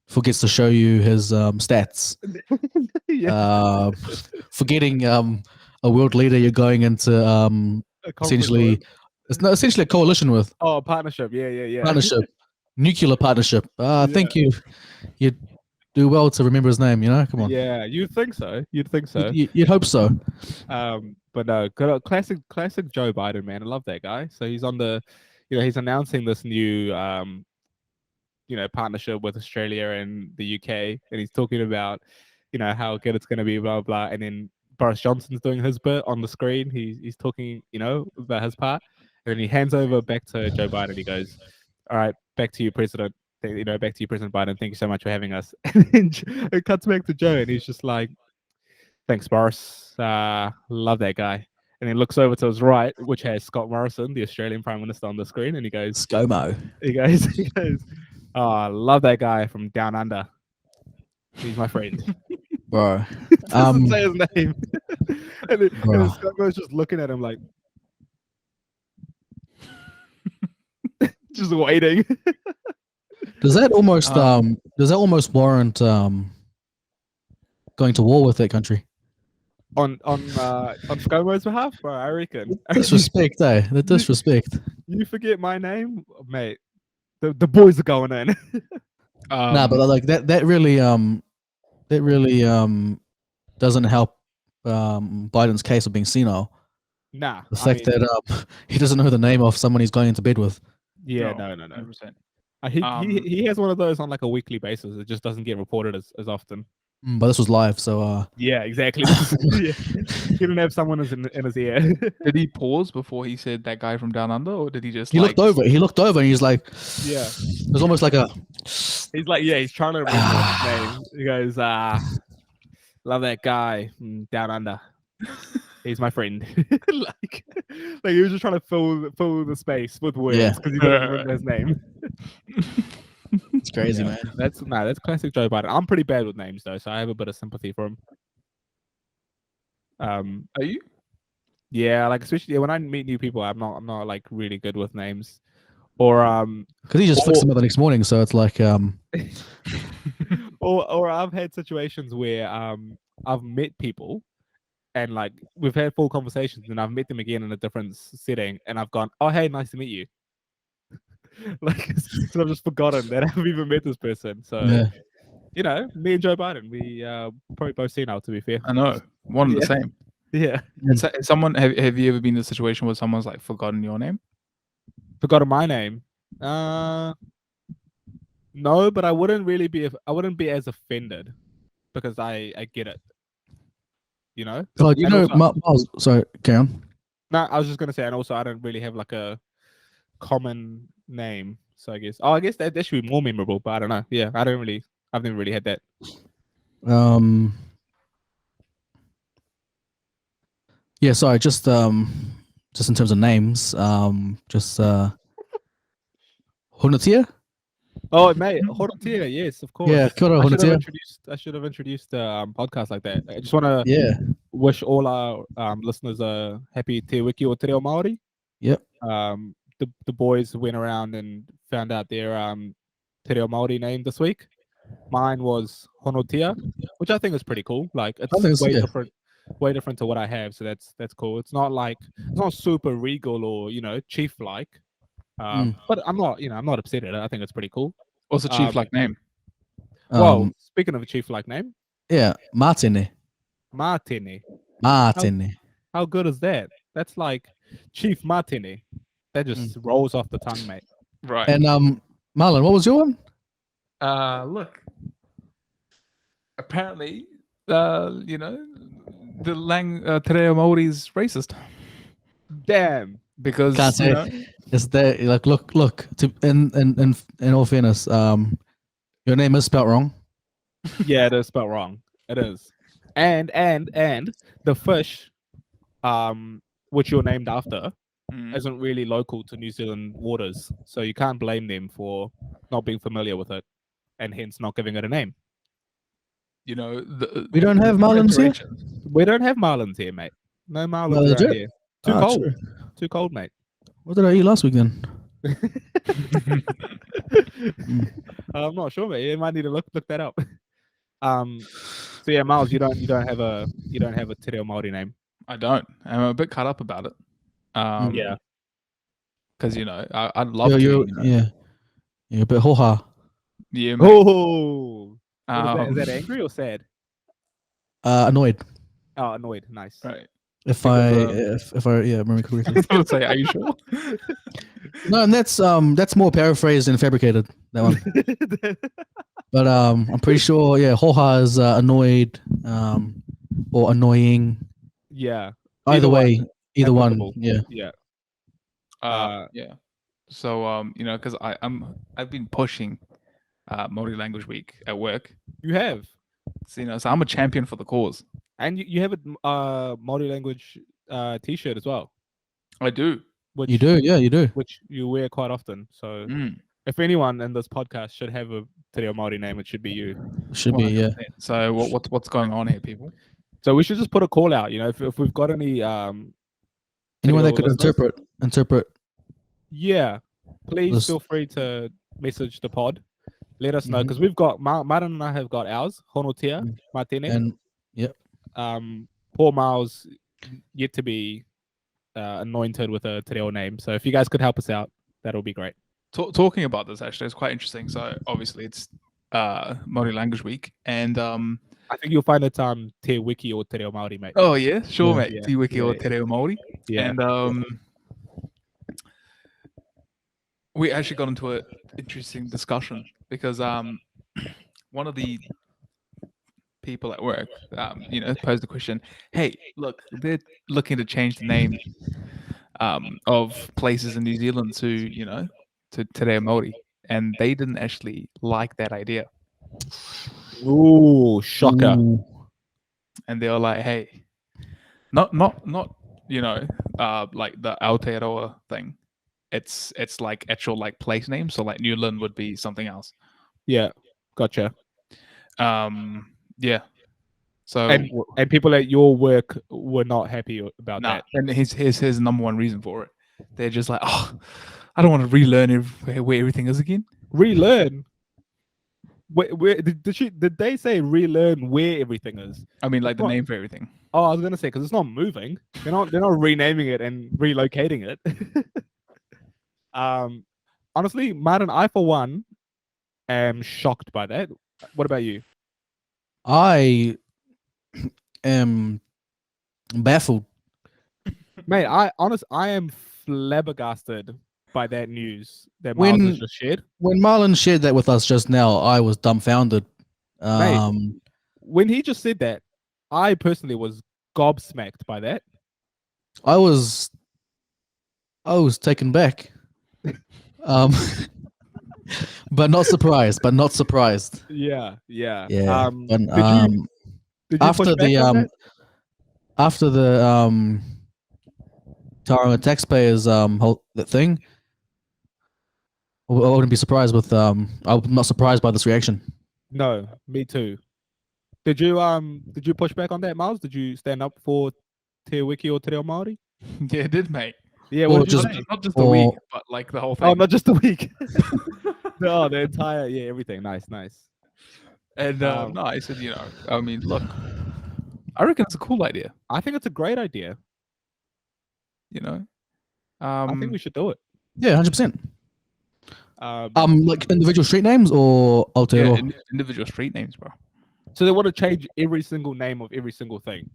forgets to show you his stats. Yeah. Forgetting a world leader you're going into A conference essentially with- it's not essentially a coalition with Oh, partnership. Yeah. partnership, nuclear partnership. I Yeah. think you'd do well to remember his name. You know, come on. Yeah, you'd think so. You'd think so. You'd hope so. But no, good old classic Joe Biden, man. I love that guy. So he's on the, he's announcing this new, partnership with Australia and the UK, and he's talking about, how good it's going to be, blah blah. And then Boris Johnson's doing his bit on the screen. He's talking, about his part, and then he hands over back to Joe Biden. He goes, "All right, back to you, President. Back to you, President Biden. Thank you so much for having us." And then it cuts back to Joe, and he's just like, "Thanks, Boris. Love that guy." And then looks over to his right, which has Scott Morrison, the Australian Prime Minister, on the screen, and he goes, ScoMo. "Oh, I love that guy from Down Under. He's my friend." Bro. Doesn't say his name. and Bro. Scott Morrison's just looking at him like, just waiting. Does that almost warrant going to war with that country? on ScoMo's behalf, bro, I reckon. Disrespect, eh? The disrespect. You forget my name, mate. The boys are going in. Nah, but like that really doesn't help Biden's case of being senile. Nah. The fact that he doesn't know the name of someone he's going into bed with. Yeah, no. 100%. He has one of those on like a weekly basis. It just doesn't get reported as often. But this was live, so Yeah, exactly. Yeah. He didn't have someone in his ear. Did he pause before he said that guy from Down Under, or did he just he looked over and he's like, Yeah. it was almost like a He's like, he's trying to remember his name. He goes, love that guy from Down Under. He's my friend. like he was just trying to fill the space with words Yeah. because he doesn't remember his name. It's crazy, Yeah. man. That's classic Joe Biden. I'm pretty bad with names though, so I have a bit of sympathy for him. Are you? Yeah, like especially when I meet new people, I'm not like really good with names. Or Because he just fixed them up the next morning, so it's like or I've had situations where I've met people and like we've had full conversations and I've met them again in a different setting and I've gone, "Oh hey, nice to meet you." Like so I've just forgotten that I've even met this person. So yeah. me and Joe Biden, we probably both senile, to be fair. I know. One and the Yeah. same. Yeah. Someone have you ever been in a situation where someone's like forgotten your name? Forgotten my name. No, but I wouldn't be as offended because I get it. Oh, you And know, also- Miles, sorry, carry on. No, I was just gonna say, and also I don't really have like a common name, so I guess that should be more memorable. But I don't know. Yeah, I've never really had that. Yeah, sorry, just in terms of names, just Hunatia? Oh, mate, Horotia, yes, of course. Yeah, kia ora, Hunatia. I should have introduced a podcast like that. I just want to Yeah. wish all our listeners a happy Te Wiki o Te Reo Māori. Yep. The boys went around and found out their Te Reo Māori name this week. Mine was Honotia, which I think is pretty cool. Like I think it's it's- way different to what I have. So that's cool. It's not super regal or chief like. But I'm not upset at it. I think it's pretty cool. What's a chief like name? Well, speaking of a chief like name, yeah, Martini. Martini. Martini. How good is that? That's like Chief Martini. That just rolls off the tongue, mate. Right. And Marlon, what was your one? Look. apparently, you know, the Te Reo Māori is racist Damn. because Can't say. you know, It's there. Like, look. In all fairness, your name is spelt wrong. Yeah, it is spelled wrong. It is. And the fish, which you're named after, isn't really local to New Zealand waters, so you can't blame them for not being familiar with it, and hence not giving it a name. you know, We don't have marlins here. We don't have marlins here, mate. No marlins No, around legit? here. Too Ah, cold. true. Too cold, mate. What did I eat last week then? I'm not sure, mate. You might need to look that up. So yeah, Miles, you don't have a Te Reo Māori name. I don't. I'm a bit cut up about it. Yeah. because you know, I'd love to. You're, You know, yeah, you're a bit hoha. yeah, mate. Oh, what is that? Is that Um, angry or sad? Annoyed. Oh, annoyed. Nice. Right. If Because, I remember correctly. I would say, are you sure? No, and that's more paraphrased and fabricated, that one. But I'm pretty sure, yeah, hoha is annoyed, or annoying. Yeah. Either way, one, either one. applicable. Yeah. Yeah. Yeah. So you know, because I've been pushing Māori Language Week at work. You have. So, you know, so I'm a champion for the cause. And you have a Māori language t-shirt as well. I do. Which You do, yeah, you do. Which you wear quite often. So Mm. if anyone in this podcast should have a Te Reo Māori name, it should be you. Should be, yeah. So what's going on here, people? So we should just put a call out, you know, if we've got any Anyone Te that Reo could listeners, interpret. yeah, please This- feel free to message the pod. Let us know, Mhm. because we've got Maran and I have got ours, Honotia, Mm. Martine. And Poor Miles yet to be anointed with a Te Reo name. So if you guys could help us out, that'll be great. Talking about this, actually, it's quite interesting. So obviously it's Māori Language Week, and I think you'll find it Te Wiki or Te Reo Māori, mate. oh yeah, sure, Yeah. mate. Yeah, Te Wiki or yeah. Te Reo Māori. Yeah. And we actually got into an interesting discussion because one of the people at work, you know, posed the question, hey, look, they're looking to change the name of places in New Zealand to, you know, to Te Reo Māori. And they didn't actually like that idea. Ooh, shocker. Ooh. And they were like, hey, not you know, like the Aotearoa thing. It's like actual like place names. So like Newland would be something else. Yeah, gotcha. Yeah. So And people at your work were not happy about nah, that. and here's his number one reason for it. They're just like, oh, I don't want to relearn where everything is again. Relearn. Where did they say relearn where everything is? I mean, like the What? name for everything. Oh, I was gonna say because it's not moving. They're not renaming it and relocating it. Honestly, Martin, I for one am shocked by that. What about you? I am baffled. Mate, I am flabbergasted by that news that Miles has just shared. When Marlon shared that with us just now, I was dumbfounded. When he just said that, I personally was gobsmacked by that. I was taken back. But not surprised. Yeah. Yeah. Did you After push back on that? after the Tauranga taxpayers whole that thing, I wouldn't be surprised with I'm not surprised by this reaction. No, me too. Did you push back on that, Miles? Did you stand up for Te Wiki or Te Reo Māori? Yeah, it did, mate. Yeah, Or what did you just- say? Not just the Or- week, but like the whole thing. Oh, not just the week. No, the entire everything. Nice. And Um, no, I said, you know, I mean, look, I reckon it's a cool idea. I think it's a great idea. You know, I think we should do it. Yeah, 100%. Um, Like individual street names or yeah, Aotearoa? individual street names, bro. so they want to change every single name of every single thing.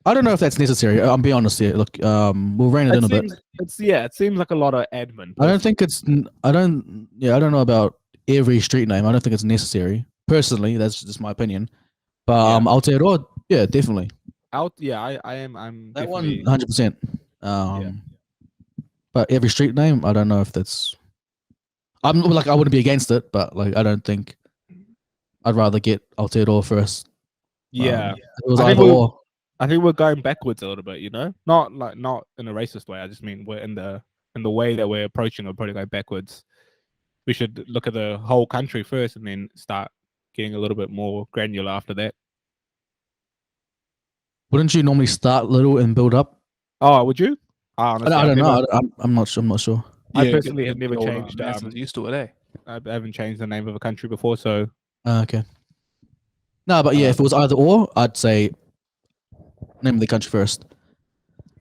I don't know if that's necessary. I'll be honest here. Look, we'll rein it in a bit. It seems like a lot of admin. I don't think it's. I don't know about every street name. I don't think it's necessary. Personally, that's just my opinion. But Yeah. Aotearoa, yeah, definitely. I'm That one, definitely 100%. But every street name, I don't know if that's. I'm like, I wouldn't be against it, but like, I don't think. I'd rather get Aotearoa first. yeah. If it was I think either we'll- or. I think we're going backwards a little bit, you know, not in a racist way. I just mean we're in the way that we're approaching, we're probably going backwards. We should look at the whole country first and then start getting a little bit more granular after that. Wouldn't you normally start little and build up? Oh, would you? Honestly, I I've don't never- know. I'm not sure. I'm not sure. I Yeah, personally have get never the old changed. masses used to it, eh? I haven't changed the name of a country before, so Okay. No, but yeah, if it was either or, I'd say name of the country first.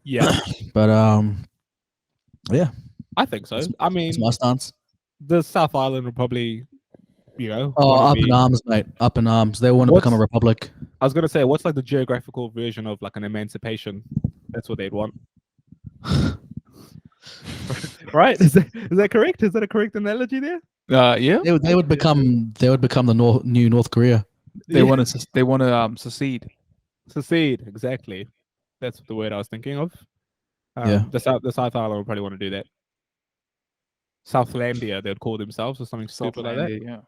yeah, But yeah, I think so. That's- I that's mean, my stance. the South Island will probably, you know, Oh, wanna up in be- arms, mate. Up in arms. They want to become a What's- republic. I was gonna say, what's like the geographical version of like an emancipation? That's what they'd want. Right? Is that correct? Is that a correct analogy there? Yeah. They would become the new North Korea. They want to secede. Secede, exactly. That's the word I was thinking of. Yeah. The South Island would probably want to do that. Southlandia, they'd call themselves, or something stupid like that. Yeah.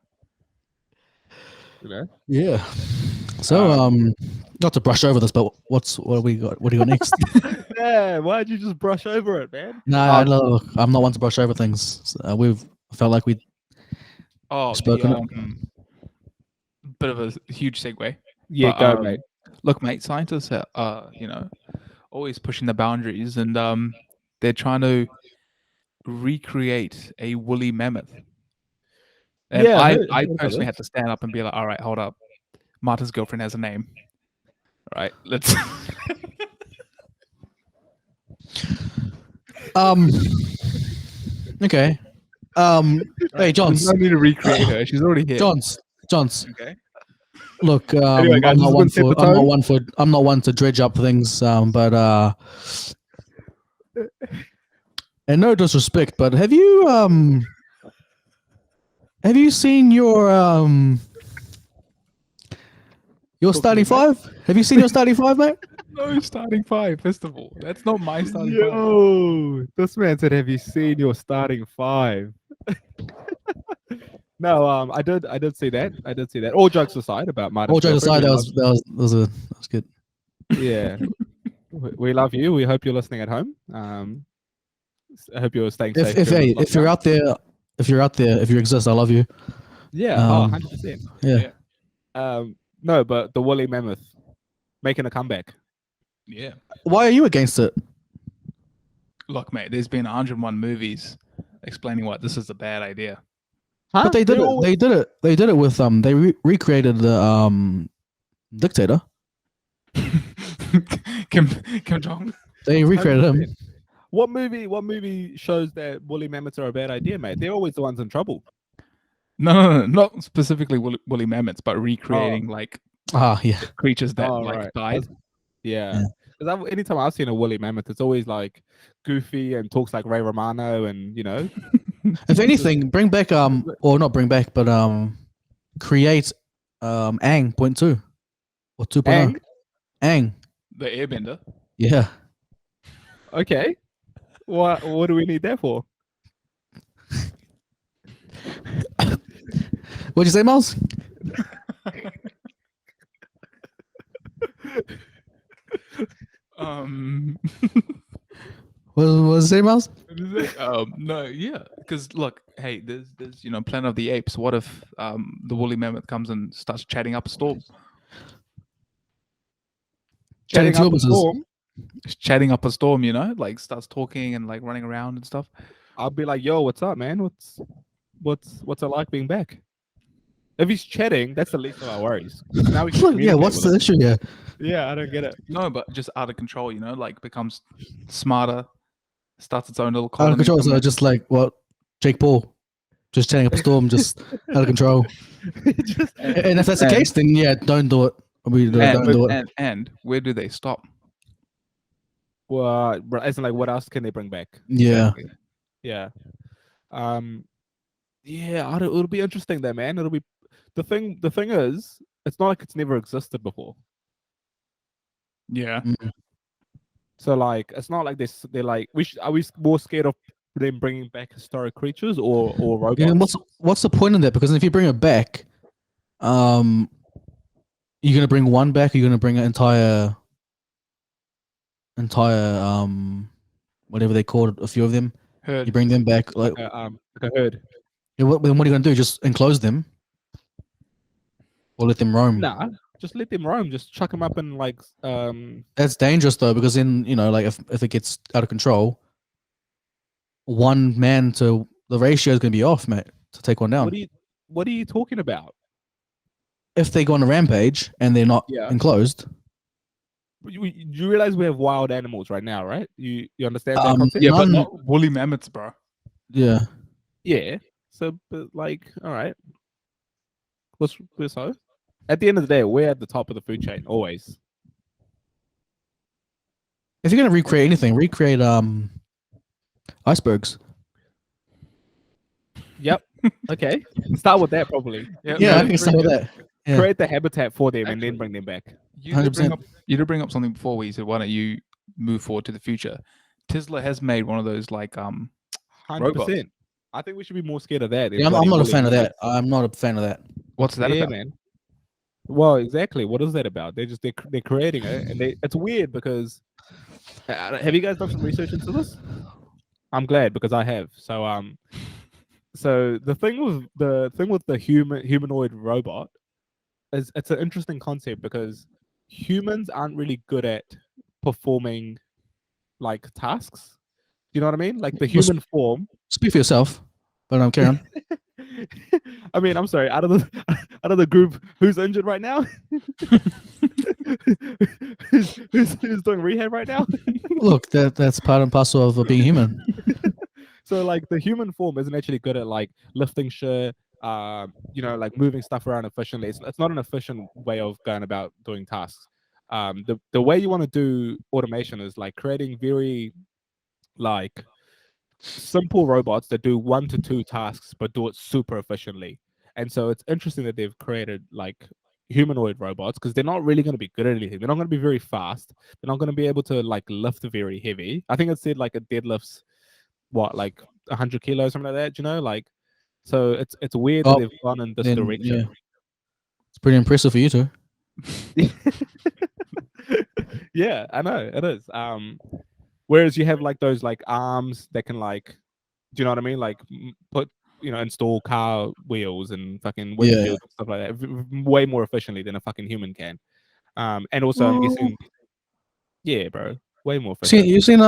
You know? Yeah. So not to brush over this, but what do we got? What do you got next? Yeah, why'd you just brush over it, man? No, look, I'm not one to brush over things. So we've felt like we Oh, Spoken bit of a huge segue. Yeah, But, go, mate. Look, mate, scientists are always pushing the boundaries, and they're trying to recreate a woolly mammoth. And Yeah, I heard about personally this. had to stand up and be like, all right, hold up. Marta's girlfriend has a name. All right, let's. okay. Hey, Johns. There's no need to recreate her. She's already here. Johns. Okay. Look, Anyway, guys, I'm this not is one gonna set for the I'm not tone. one for I'm not one to dredge up things. But and no disrespect, but have you seen your starting five? Have you seen your starting five, mate? No starting five, first of all. That's not my starting five. Yo, this man said, "Have you seen your starting five?" No, I did see that. I did see that. All jokes aside about Martin's All jokes aside, girlfriend, that was good. yeah. We love you. We hope you're listening at home. I hope you're staying safe. during this If you're lockdown. out there, if you exist, I love you. Yeah, Um, 100%. Yeah. No, but the woolly mammoth making a comeback. Yeah. Why are you against it? Look, mate, there's been 101 movies explaining why this is a bad idea. Huh? But they did it. They did it. They did it with They recreated the dictator. Kim Jong. They recreated him. 100%. What movie shows that woolly mammoths are a bad idea, mate? They're always the ones in trouble. No, not specifically woolly mammoths, but recreating like Ah, yeah. creatures that Oh, like right. died. Yeah. Because anytime I've seen a woolly mammoth, it's always like goofy and talks like Ray Romano, and you know. If anything, bring back or not bring back, but create Aang 0.2 or 2.0. Aang. The Airbender. Yeah. Okay. What do we need that for? What'd you say, Miles? What was it say, Miles? No, yeah, because look, hey, there's Planet of the Apes. What if the woolly mammoth comes and starts chatting up a storm? Chatting to up a your storm, Chatting up a storm, like starts talking and like running around and stuff. I'll be like, "Yo, what's up, man? What's it like being back?" If he's chatting, that's the least of our worries. Now we can Yeah, communicate what's with the issue here? him. Yeah, I don't get it. No, but just out of control, like becomes smarter, starts its own little Out colony. of control. So somewhere. just like what Jake Paul, just chatting up a storm, just out of control. And if that's the case, then yeah, don't do it. We don't do it. And where do they stop? Well, isn't like what else can they bring back? Yeah. Exactly. Yeah. Yeah, it'll be interesting there, man. It'll be the thing is it's not like it's never existed before. Yeah. Mm. So like, it's not like they're like, are we more scared of them bringing back historic creatures or robots? Yeah, what's the point in that? Because if you bring it back, you're gonna bring one back. Or you're gonna bring an entire whatever they called it, a few of them. Heard. You bring them back. Like, like a herd. yeah, then what are you gonna do? Just enclose them, or let them roam? Nah, just let them roam. Just chuck them up in like That's dangerous though, because then like if it gets out of control, one man to the ratio is gonna be off, mate, to take one down. what are you talking about? If they go on a rampage and they're not Yeah. enclosed, You realize we have wild animals right now, right? You understand that Um, concept? Yeah, but None- not woolly mammoths, bro. yeah. Yeah. So, but like, all right. So at the end of the day, we're at the top of the food chain always. If you're gonna recreate anything, recreate icebergs. Yep. Okay. Start with that probably. Yeah, I can start with that. Yeah. Create the habitat for them and Actually, then bring them back. You did, bring 100%. up, you did bring up something before where you said, why don't you move forward to the future? Tesla has made one of those like 100%. I think we should be more scared of that. than Yeah, I'm bloody not a woolly fan of mammoths. that. I'm not a fan of that. what's that Yeah, about? man. Well, exactly. What is that about? They're creating it, and it's weird because have you guys done some research into this? I'm glad because I have. So the thing with the humanoid robot is it's an interesting concept because humans aren't really good at performing like tasks. You know what I mean? Like the Well, human form. Speak for yourself, but carry on. I mean, I'm sorry. Out of the group, who's injured right now? who's doing rehab right now? Look, that's part and parcel of being human. So like the human form isn't actually good at like lifting shit, like moving stuff around efficiently. It's not an efficient way of going about doing tasks. The way you want to do automation is like creating very like simple robots that do 1 to 2 tasks but do it super efficiently. And so it's interesting that they've created like humanoid robots because they're not really going to be good at anything. They're not going to be very fast. They're not going to be able to like lift very heavy. I think it said like a deadlifts like 100 kilos, something like that. Like, so it's weird that Oh, they've gone in this Then, direction. yeah. It's pretty impressive for you too. Yeah, I know it is. Whereas you have like those like arms that can like, do you know what I mean? Like put install car wheels and fucking windshields and stuff like that way more efficiently than a fucking human can. And also I'm guessing, yeah, bro, way more efficient. You seen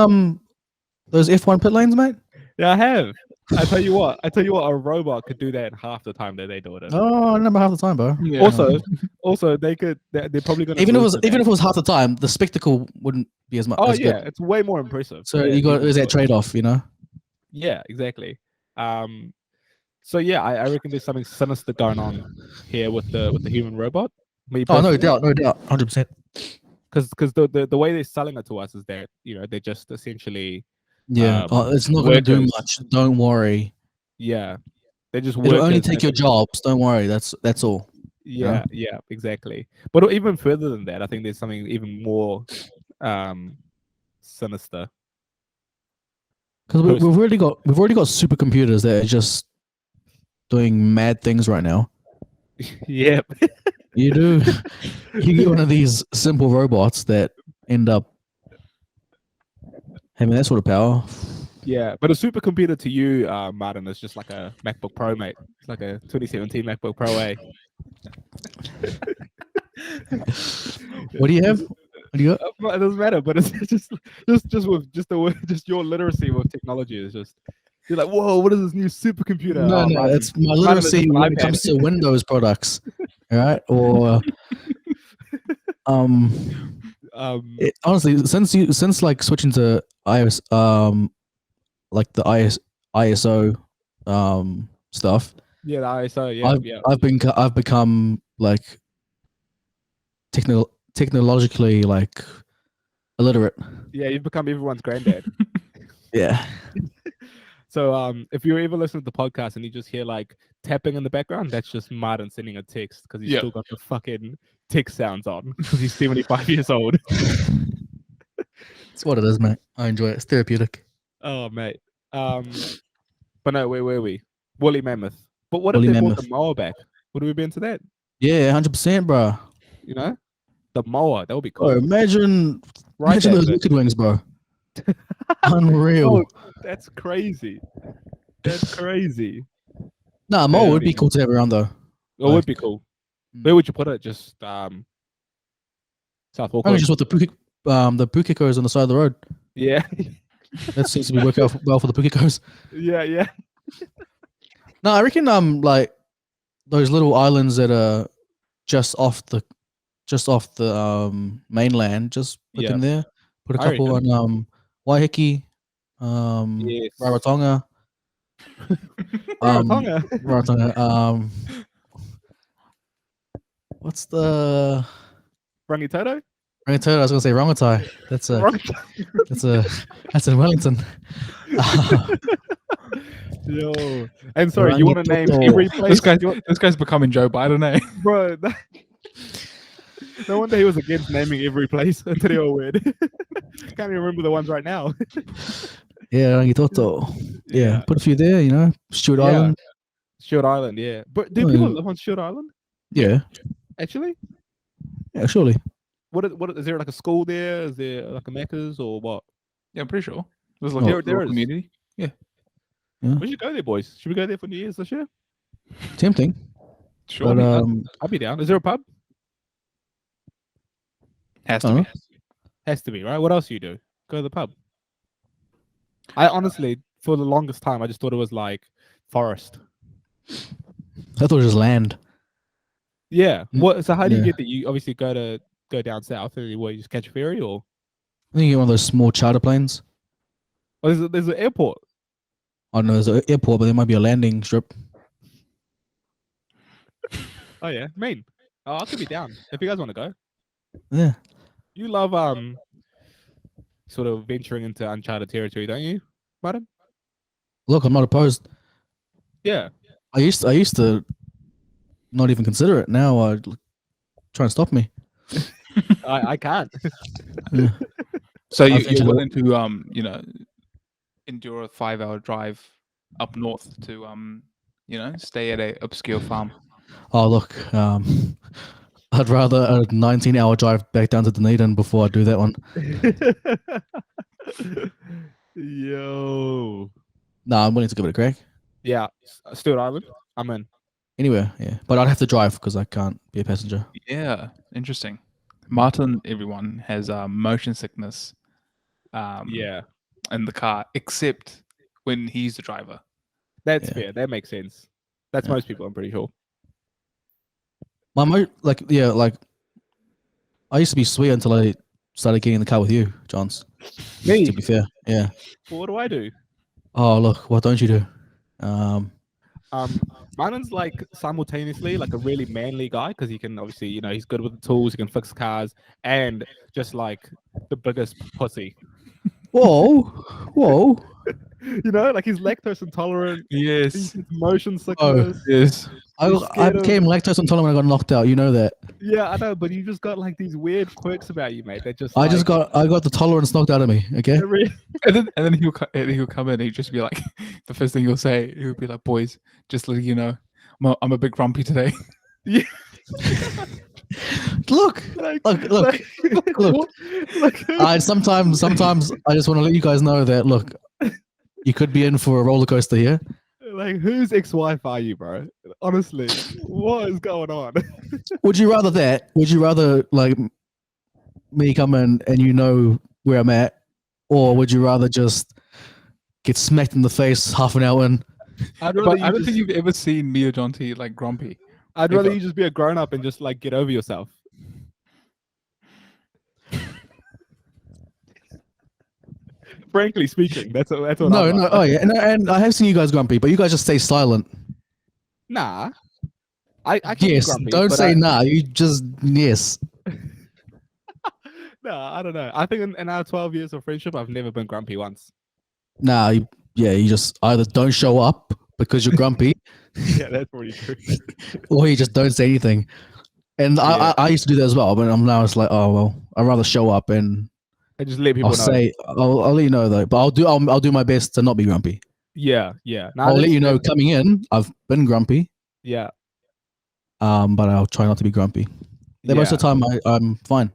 those F1 pit lanes, mate? Yeah, I have. I tell you what, a robot could do that in half the time that they do it in. Oh, number half the time, bro. Yeah. Also, they're probably gonna Even if move it was half the time, the spectacle wouldn't be as much. Oh as yeah, good. it's way more impressive. So Yeah, you got definitely. that trade off, Yeah, exactly. So yeah, I reckon there's something sinister going on here with the human robot. Me Oh, no personally. doubt, 100%. Because the way they're selling it to us is that they're just essentially Yeah, it's not going to do workers. much. Don't worry. Yeah, they're just It'll only workers take your jobs. Don't worry. That's all. Yeah, yeah, exactly. But even further than that, I think there's something even more sinister. Because we've already got supercomputers that are just doing mad things right now. Yep. You get one of these simple robots that end up having that sort of power. Yeah, but a supercomputer to you, Martin, is just like a MacBook Pro, mate. It's like a 2017 MacBook Pro A. What do you have? What do you got? It doesn't matter, but it's just your literacy with technology is just you're like, whoa, what is this new supercomputer? No, Martin, it's my Martin is literacy just an when it iPad. comes to Windows products, all right? Or honestly, since like switching to iOS, like the ISO stuff, Yeah, the ISO, yeah, yeah. I've become like technologically like illiterate. Yeah, you've become everyone's granddad. Yeah. So if you ever listen to the podcast and you just hear like tapping in the background, that's just Martin sending a text because he's Yep. still got the fucking text sounds on because he's 75 years old. It's what it is, mate. I enjoy it. It's therapeutic. Oh mate. But no, where were we? Woolly Mammoth. But what Woolly if they brought the mammoth. mower back? Would we have been to that? Yeah, 100%, bro. You know, the mower. That would be cool. Bro, imagine Right those there. wicked wings, bro. Unreal. Oh, that's crazy. That's crazy. Nah, Mo would be Dirty. cool to have around though. It would be cool. Mm. Where would you put it? Just South I Auckland. just with the pukikos on the side of the road. Yeah, That seems to be working out well for the pukikos. yeah. No, I reckon like those little islands that are just off the mainland, just put them there. Put a I couple on Waiheke, Yes. Rarotonga. Rarotonga. Rarotonga. What's the Rangitoto? Rangitoto? I was gonna say Rongotai. That's in Wellington. Yo. And sorry, you want to name Rangitoto. every place? This guy's becoming Joe Biden, eh? Bro, no wonder he was against naming every place until they were weird. Can't even remember the ones right now. Yeah, Rangitoto. Yeah, put a few there. Stewart Yeah. Island. Stewart Island, yeah. But do Oh, people yeah. live on Stewart Island? Yeah, Actually? yeah, surely. What is there like a school there? Is there like a Macca's or what? Yeah, I'm pretty sure. There's like Oh, a there little is. community. We should go there, boys. Should we go there for New Year's this year? Tempting. Sure. But I'll be down. Is there a pub? Has I to don't be. Has to be, right? What else do you do? Go to the pub. I honestly, for the longest time, I just thought it was like forest. I thought it was just land. Yeah. What? So how do you Yeah. get there? You obviously go down south, and you just catch a ferry, or I think you get one of those small charter planes. there's an airport. I don't know, there's an airport, but there might be a landing strip. Oh yeah, mean. Oh, I could be down if you guys want to go. Yeah. You love sort of venturing into uncharted territory, don't you, Martin? Look, I'm not opposed. Yeah. I used to not even consider it. Now try and stop me. I can't. Yeah. So I've you're ventured willing to, endure a 5-hour drive up north to, stay at a obscure farm. Oh look, I'd rather a 19-hour drive back down to Dunedin before I do that one. Yo. Nah, I'm willing to give it a crack. Yeah. Stewart Island. I'm in. Anywhere, yeah. But I'd have to drive because I can't be a passenger. Yeah, interesting. Martin, everyone has motion sickness. Yeah. In the car, except when he's the driver. That's Yeah. fair. That makes sense. That's Yeah. most people, I'm pretty sure. I used to be sweet until I started getting in the car with you, Johns. Me? To be fair, yeah. Well, what do I do? Oh look, what don't you do? Martin's like simultaneously like a really manly guy because he can obviously, he's good with the tools, he can fix cars, and just like the biggest pussy. Whoa. Like he's lactose intolerant, Yes. he's motion sickness. Yes. I He's I scared of- became lactose intolerant when I got knocked out. You know that. Yeah, I know, but you just got like these weird quirks about you, mate. That just I got the tolerance knocked out of me. Okay. every And then he'll come in and he'll just be like, the first thing he'll say, he'll be like, boys, just letting you know, I'm a bit grumpy today. Look. like, Look. Look. Sometimes I just want to let you guys know that look, you could be in for a roller coaster here. like whose ex-wife are you, bro? Honestly, what is going on? Would you rather that? Would you rather like me come in and you know where I'm at, or would you rather just get smacked in the face half an hour in? I'd But rather I don't think you've ever seen me or Jonty like grumpy. I'd rather you just be a grown up and just like get over yourself. Frankly speaking, that's what. No, I'm no, like. oh yeah, and I have seen you guys grumpy, but you guys just stay silent. Nah. I can be Yes, grumpy, don't but say nah. You just yes. No, I don't know. I think in our 12 years of friendship, I've never been grumpy once. Nah, yeah, you just either don't show up because you're grumpy, Yeah, that's pretty true. or you just don't say anything. And Yeah. I used to do that as well, but I'm now it's like, oh well, I'd rather show up and I just let people I'll know. say I'll let you know though, but I'll do my best to not be grumpy. Yeah, yeah. Nah, I'll let that's- you know coming in I've been grumpy, Yeah, but I'll try not to be grumpy. Then most of the time I'm fine.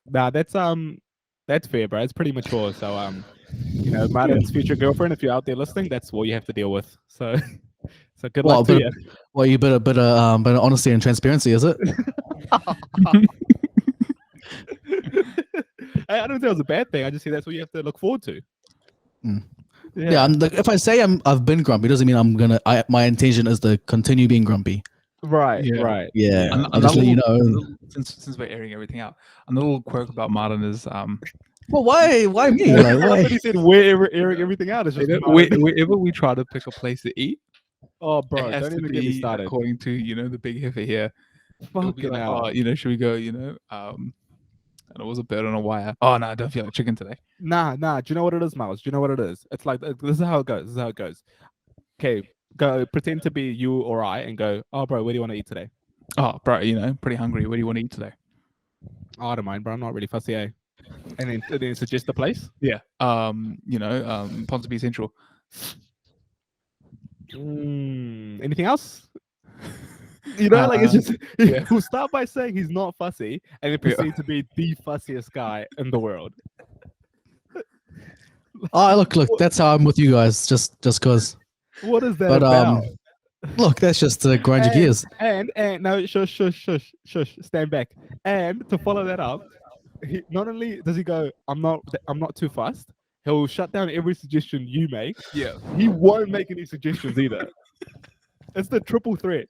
nah, that's fair, bro. It's pretty mature. So you know, Martin's future girlfriend, if you're out there listening, that's what you have to deal with. So, so good luck to you. Well, you bit of honesty and transparency, is it? I don't think it was a bad thing. I just say that's what you have to look forward to. Mm. Yeah. Yeah, if I say I've been grumpy, doesn't mean I'm gonna. My intention is to continue being grumpy. Right. Yeah. Right. Yeah, Yeah. I'll just let you know. Since we're airing everything out, a little quirk about Martin is Well, why me? Like, I why? thought he said we're airing everything out. It's just Martin. wherever we try to pick a place to eat, Oh, bro, it has don't to even get me be started. according to the big heifer here. It'll be Fucking like, hell. oh, should we go? And it was a bird on a wire. Oh no, I don't feel like chicken today. Nah. Do you know what it is, Miles? Do you know what it is? It's like this is how it goes. This is how it goes. Okay, go pretend to be you or I, and go. Oh, bro, where do you want to eat today? Oh, bro, pretty hungry. What do you want to eat today? Oh, I don't mind, bro. I'm not really fussy, eh? And then suggest the place. Yeah. Ponsonby Central. Anything else? Like it's just he'll start by saying he's not fussy, and then proceed to be the fussiest guy in the world. Oh, look, that's how I'm with you guys. Just cause. What is that But about? look, that's just to grind your gears. And no, shush, stand back. And to follow that up, he not only does he go, I'm not too fussed. He'll shut down every suggestion you make. Yeah. He won't make any suggestions either. It's the triple threat.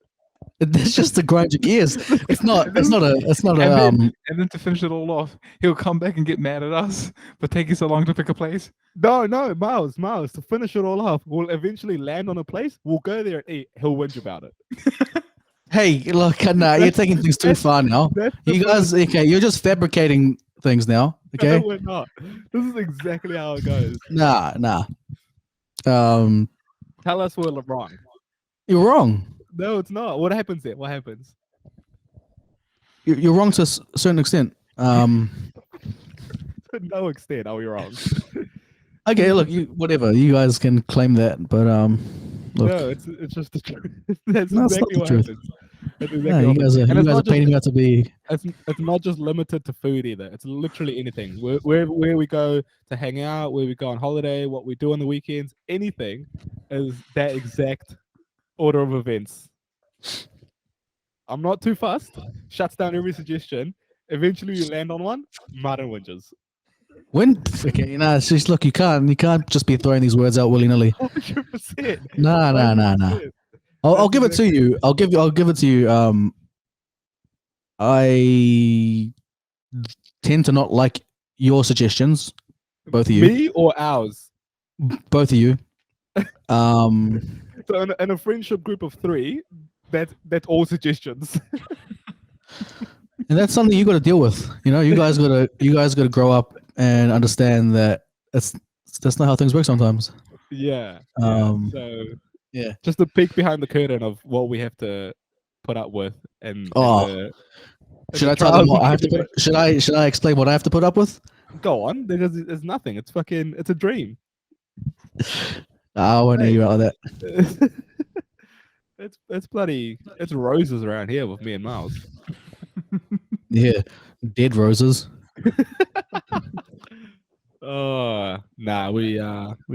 That's just to grind your gears. It's not a. And then to finish it all off, he'll come back and get mad at us for taking so long to pick a place. No, Miles, to finish it all off, we'll eventually land on a place. We'll go there and eat. He'll whinge about it. Hey, look, nah, you're taking things too far now. You guys, okay, you're just fabricating things now. Okay. No, we're not. This is exactly how it goes. Nah. Tell us we're wrong. You're wrong. No, it's not. What happens there? What happens? You're wrong to a certain extent. To no extent are we wrong. Okay, look, whatever. You guys can claim that, but look. No, it's just the truth. That's No, it's not exactly the what truth. happens. That's exactly Yeah, what you guys happens. And it's are not painting me out to be. it's not just limited to food either. It's literally anything. Where we go to hang out, where we go on holiday, what we do on the weekends, anything is that exact order of events. I'm not too fussed. Shuts down every suggestion. Eventually, you land on one. Martin whinges. When okay, it's just look, you can't just be throwing these words out willy nilly. 100%. Nah. I'll give it to you. I'll give it to you. I tend to not like your suggestions, both of you. Me or ours? Both of you. So in a friendship group of 3, that's all suggestions. And that's something you got to deal with. You guys got to grow up and understand that that's not how things work sometimes. Yeah. So yeah. just a peek behind the curtain of what we have to put up with, and should I tell them what I have to put? Should I explain what I have to put up with? Go on. There's nothing. It's a dream. I won't hear you out of that. It's roses around here with me and Miles. Yeah, dead roses. Nah, we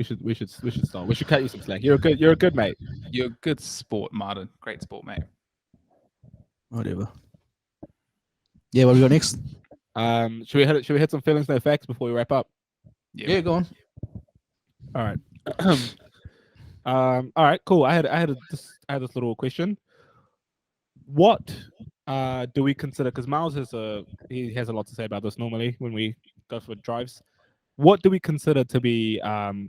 should stop. We should cut you some slack. You're a good mate. You're a good sport, Martin. Great sport, mate. Whatever. Yeah, what do we got next? Should we hit some feelings, no facts before we wrap up? Yeah, go on. All right. All right, cool. I had this little question. What do we consider? Because Miles has a lot to say about this normally when we go for drives. What do we consider to be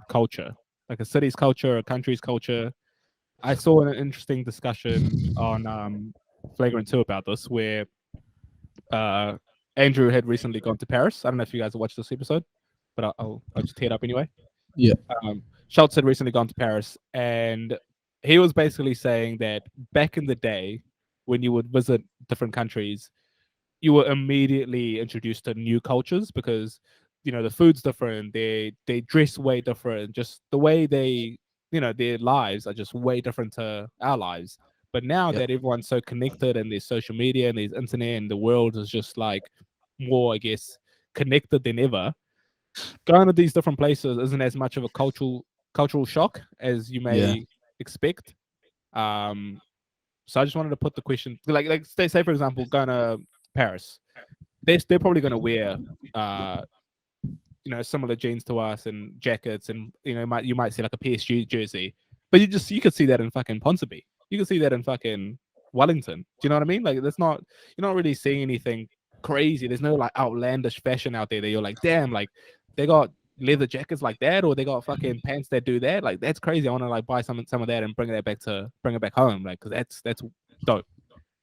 culture? Like a city's culture, a country's culture? I saw an interesting discussion on Flagrant 2 about this, where Andrew had recently gone to Paris. I don't know if you guys have watched this episode, but I'll just tear it up anyway. Yeah. Schultz had recently gone to Paris, and he was basically saying that back in the day, when you would visit different countries, you were immediately introduced to new cultures because the food's different, they dress way different, just the way they their lives are just way different to our lives. But now Yep. that everyone's so connected and there's social media and there's internet and the world is just like more, I guess, connected than ever, going to these different places isn't as much of a cultural shock as you Yeah. may expect. um so I just wanted to put the question, like say for example, going to Paris, they're probably going to wear uh similar jeans to us and jackets, and you might see like a PSG jersey, but you could see that in fucking Ponsonby, you could see that in fucking Wellington. Do you know what I mean? Like that's not, you're not really seeing anything crazy. There's no like outlandish fashion out there that you're like, damn, like they got leather jackets like that, or they got fucking pants that do that. Like that's crazy. I want to like buy some of that and bring it back home, like, because that's dope.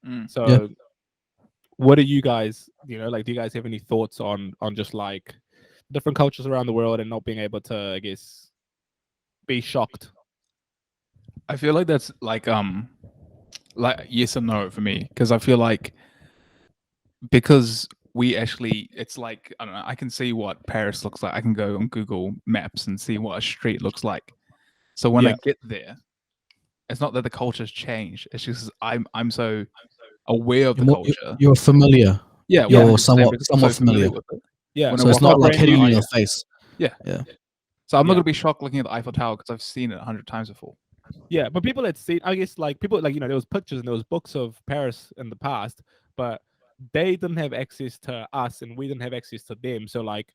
Mm. So Yeah. what do you guys, like, do you guys have any thoughts on just like different cultures around the world and not being able to, I guess, be shocked? I feel like that's like yes and no for me, because I feel like because we actually, it's like, I don't know, I can see what Paris looks like. I can go on Google Maps and see what a street looks like. So when I Yeah. get there, it's not that the culture's changed. It's just I'm so aware of the culture. You're familiar. Yeah, You're 100%, somewhat because I'm so familiar. with it. Yeah. When I So it's walk not up like brand hitting new you in to the you. face. Yeah. Yeah. So I'm not Yeah. gonna be shocked looking at the Eiffel Tower because I've seen it 100 times before. Yeah, but people had seen, I guess, like people, like, there was pictures and there was books of Paris in the past, but they didn't have access to us and we didn't have access to them. So like,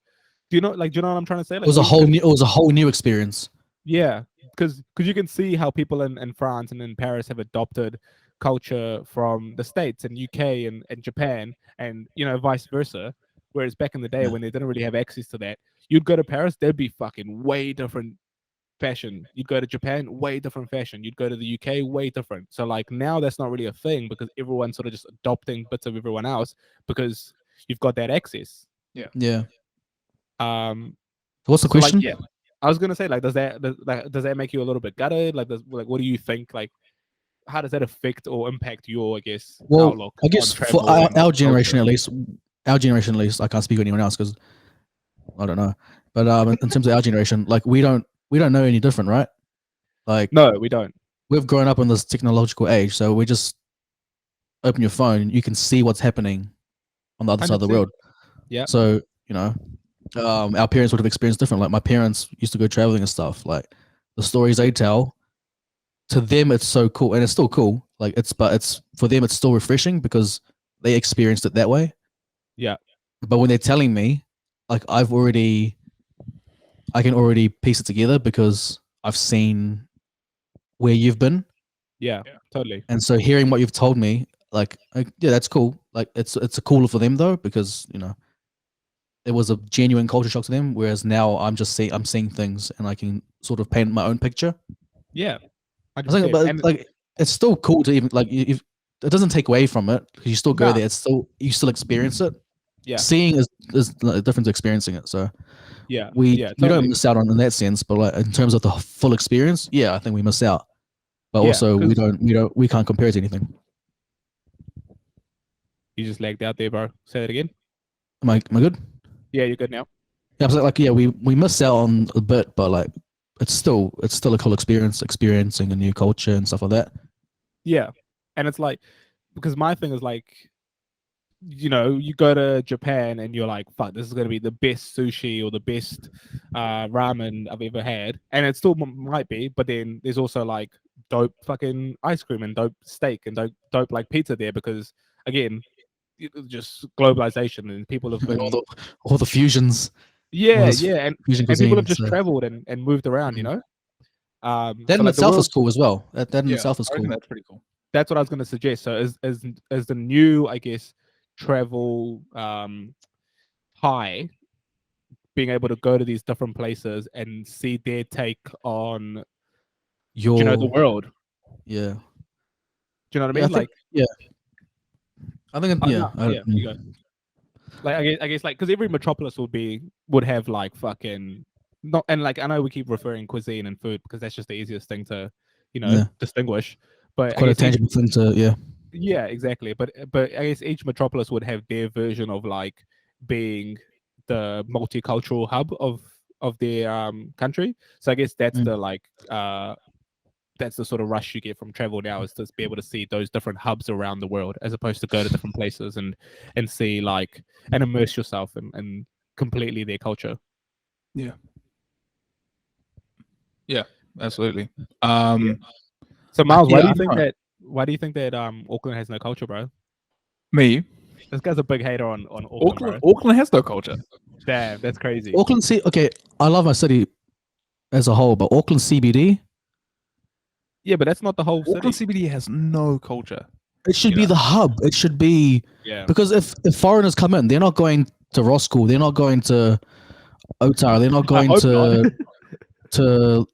do you know what I'm trying to say? It Like was a we whole could, new. It was a whole new experience. yeah, because you can see how people in France and in Paris have adopted culture from the States and UK and Japan, and vice versa. Whereas back in the day Yeah. when they didn't really have access to that, you'd go to Paris, there'd be fucking way different fashion. You'd go to Japan, way different fashion. You'd go to the UK, way different. So like now that's not really a thing because everyone's sort of just adopting bits of everyone else because you've got that access. Yeah. Um, What's the so like, question? yeah, I was gonna say, like, does that make you a little bit gutted? Like, what do you think? Like, how does that affect or impact your, I guess, Well, outlook I on guess for travel and our generation culture? at least, I can't speak for anyone else because I don't know. But in terms of our generation, like we don't know any different, right? Like No, we don't. we've grown up in this technological age, so we just open your phone, you can see what's happening on the other side of the 100%. world. Yeah. So our parents would have experienced different. Like my parents used to go traveling and stuff. Like the stories they tell, to them it's so cool, and it's still cool. Like it's for them it's still refreshing because they experienced it that way. Yeah. But when they're telling me, like I can already piece it together because I've seen where you've been, Yeah. Totally. and so hearing what you've told me, yeah, that's cool. Like it's a cooler for them though because it was a genuine culture shock to them, whereas now I'm seeing things and I can sort of paint my own picture. Yeah. I think, 100%. but And like it's still cool to even like if it doesn't take away from it because you still go Nah. there. It's still you still experience it. Yeah. Seeing is like, different to experiencing it. So yeah. we Yeah. we don't Totally. miss out on in that sense, but like in terms of the full experience, yeah, I think we miss out. But Yeah, also 'cause- we can't compare it to anything. You just lagged out there, bro. Say that again. Am I good? Yeah, you're good now. Yeah, I was like yeah, we miss out on a bit, but like it's still a cool experience, experiencing a new culture and stuff like that. Yeah. And it's like, because my thing is like, you go to Japan and you're like, fuck, this is going to be the best sushi or the best ramen I've ever had. And it still might be, but then there's also like dope fucking ice cream and dope steak and dope like pizza there because, again, just globalization and people have Like, been, all the fusions, yeah, this yeah. And fusion people have cuisine. just So traveled and moved around, that So in like the itself world, is cool as well. That in Yeah, itself is I reckon cool. that's pretty cool. that's what I was going to suggest. So as the new, I guess, travel high, being able to go to these different places and see their take on the world. Yeah. Do you know what I Yeah, I mean? think yeah. I think No, yeah, you go. Like I guess like because every metropolis would have like fucking not, and like I know we keep referring cuisine and food because that's just the easiest thing to, Yeah. distinguish. But Quite a tangible thing to, yeah. yeah, exactly. But I guess each metropolis would have their version of like being the multicultural hub of their country. So I guess that's Mm. the like that's the sort of rush you get from travel now, is to be able to see those different hubs around the world, as opposed to go to different places and see like and immerse yourself in completely their culture. Yeah, absolutely. So Miles, why Yeah, do you I think know. that Auckland has no culture, bro? Me, This guy's a big hater on Auckland, bro. Auckland has no culture. Damn, that's crazy. Auckland, okay, I love my city as a whole, but Auckland CBD, Yeah, but that's not the whole Auckland city. CBD has no culture. it should You be know. the hub. It should be, Yeah. because if foreigners come in, they're not going to Roskilde, they're not going to Otara, they're not I going hope not. to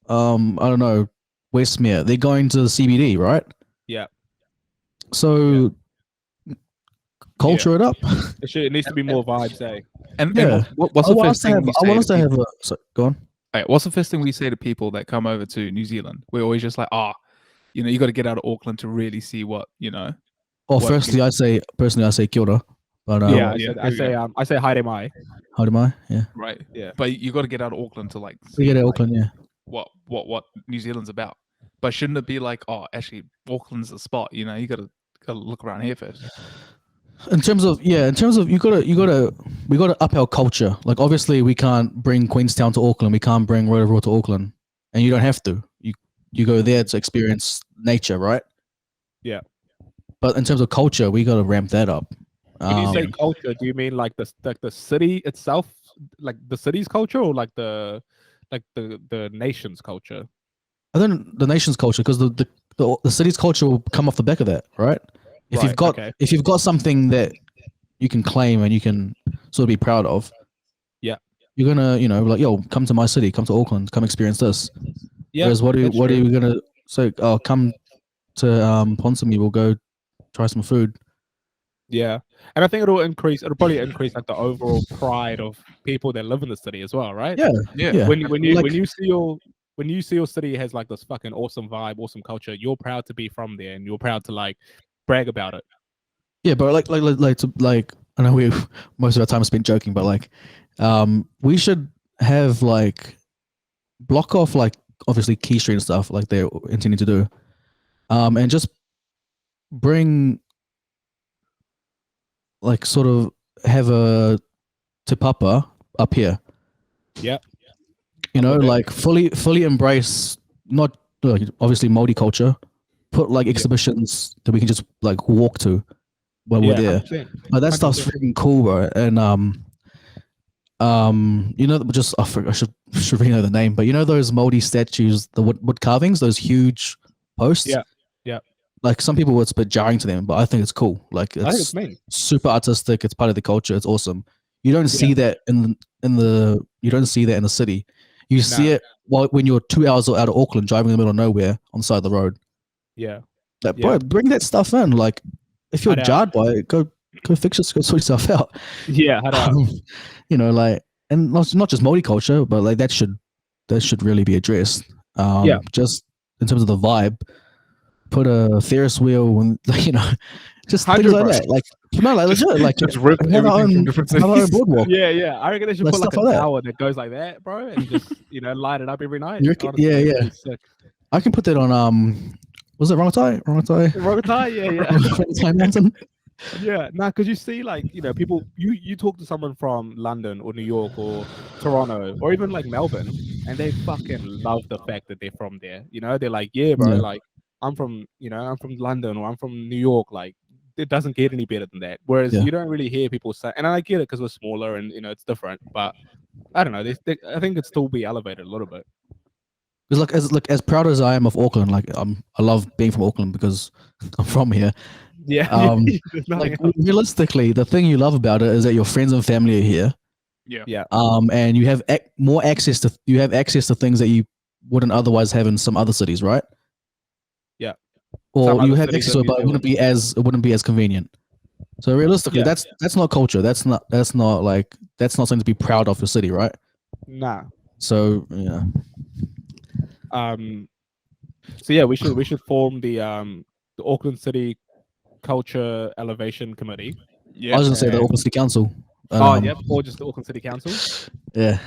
I don't know, Westmere. They're going to the CBD, right? Yeah. So culture it up. It needs to be more vibes, eh? And Yeah. what's I the want first us to thing have. we I say want us to to have people? a. So, go on. Hey, what's the first thing we say to people that come over to New Zealand? We're always just like, you got to get out of Auckland to really see what. Or What firstly, I say kia ora. But Yeah, yeah, I there you say hi to my. how do I? Yeah. right. Yeah. But you got to get out of Auckland to like We see get like, Auckland, yeah. what New Zealand's about. But shouldn't it be like, actually, Auckland's the spot? You got to look around here first. In terms of we gotta up our culture. Like obviously we can't bring Queenstown to Auckland, we can't bring Rotorua to Auckland, and you don't have to. You go there to experience nature, right? Yeah. But in terms of culture, we gotta ramp that up. When you say culture, do you mean like the city itself, like the city's culture, or like the nation's culture? I think the nation's culture, because the city's culture will come off the back of that, right? If Right, you've got okay. if you've got something that you can claim and you can sort of be proud of, Yeah. you're gonna like, yo, come to my city, come to Auckland, come experience this. Yeah. Whereas what are that's you true. gonna say? Oh, come to Ponsonby, we'll go try some food. Yeah, and I think it'll probably increase like the overall pride of people that live in the city as well, right? Yeah, Yeah. When you Like- when you see your city has like this fucking awesome vibe, awesome culture, you're proud to be from there, and you're proud to like brag about it. Yeah, but like I know we most of our time is spent joking, but like we should have like block off like obviously Key Street and stuff like they're intending to do, and just bring like sort of have a Te Papa up here. Yep. You know, with that. like fully embrace not like obviously Māori culture. Put like exhibitions that we can just like walk to while we're there. 100%. But that stuff's 100%. freaking cool, bro. And just I should really know the name, but you know those Māori statues, the wood carvings, those huge posts. Yeah. Like some people, it's a bit jarring to them, but I think it's cool. Like I think it's it's mean. super artistic. It's part of the culture. It's awesome. You don't see that in the city. You see it when you're 2 hours out of Auckland, driving in the middle of nowhere on the side of the road. Yeah. Like, bro, bring that stuff in. Like, if you're I'd, jarred by it, go fix it, go sort yourself out. Yeah. You know, like, and not just Māori culture, but like that should really be addressed. Just in terms of the vibe, put a Ferris wheel and just things 100, like bro. that. Like, no, like legit, like Just rip have our everything own, from different have our own cities. boardwalk. Yeah. I reckon they should Like put like stuff a like that. tower that goes like that, bro, and just light it up every night. You reckon- Honestly, yeah. that'd be sick. I can put that on was it Rongotai? Rogatai, yeah. Rongotai Mountain. Yeah, because you see, like, people, you talk to someone from London or New York or Toronto or even like Melbourne, and they fucking love the fact that they're from there. They're like, yeah, bro, Yeah. like I'm from London or I'm from New York. Like, it doesn't get any better than that. Whereas Yeah. you don't really hear people say, and I get it because we're smaller and it's different, but I don't know. I think it'd still be elevated a little bit. Because as proud as I am of Auckland, like I love being from Auckland because I'm from here. Yeah. There's nothing Like else. realistically, the thing you love about it is that your friends and family are here. Yeah. And you have more access to things that you wouldn't otherwise have in some other cities, right? Yeah. Or Some you other have cities access to in it, New but it wouldn't be as convenient. So realistically, Yeah. that's not culture. That's not something to be proud of your city, right? Nah. So yeah, So yeah, we should form the Auckland City Culture Elevation Committee. I Yeah. was gonna say the And- Auckland City Council. Oh, yep, or just the Auckland City Council. Yeah.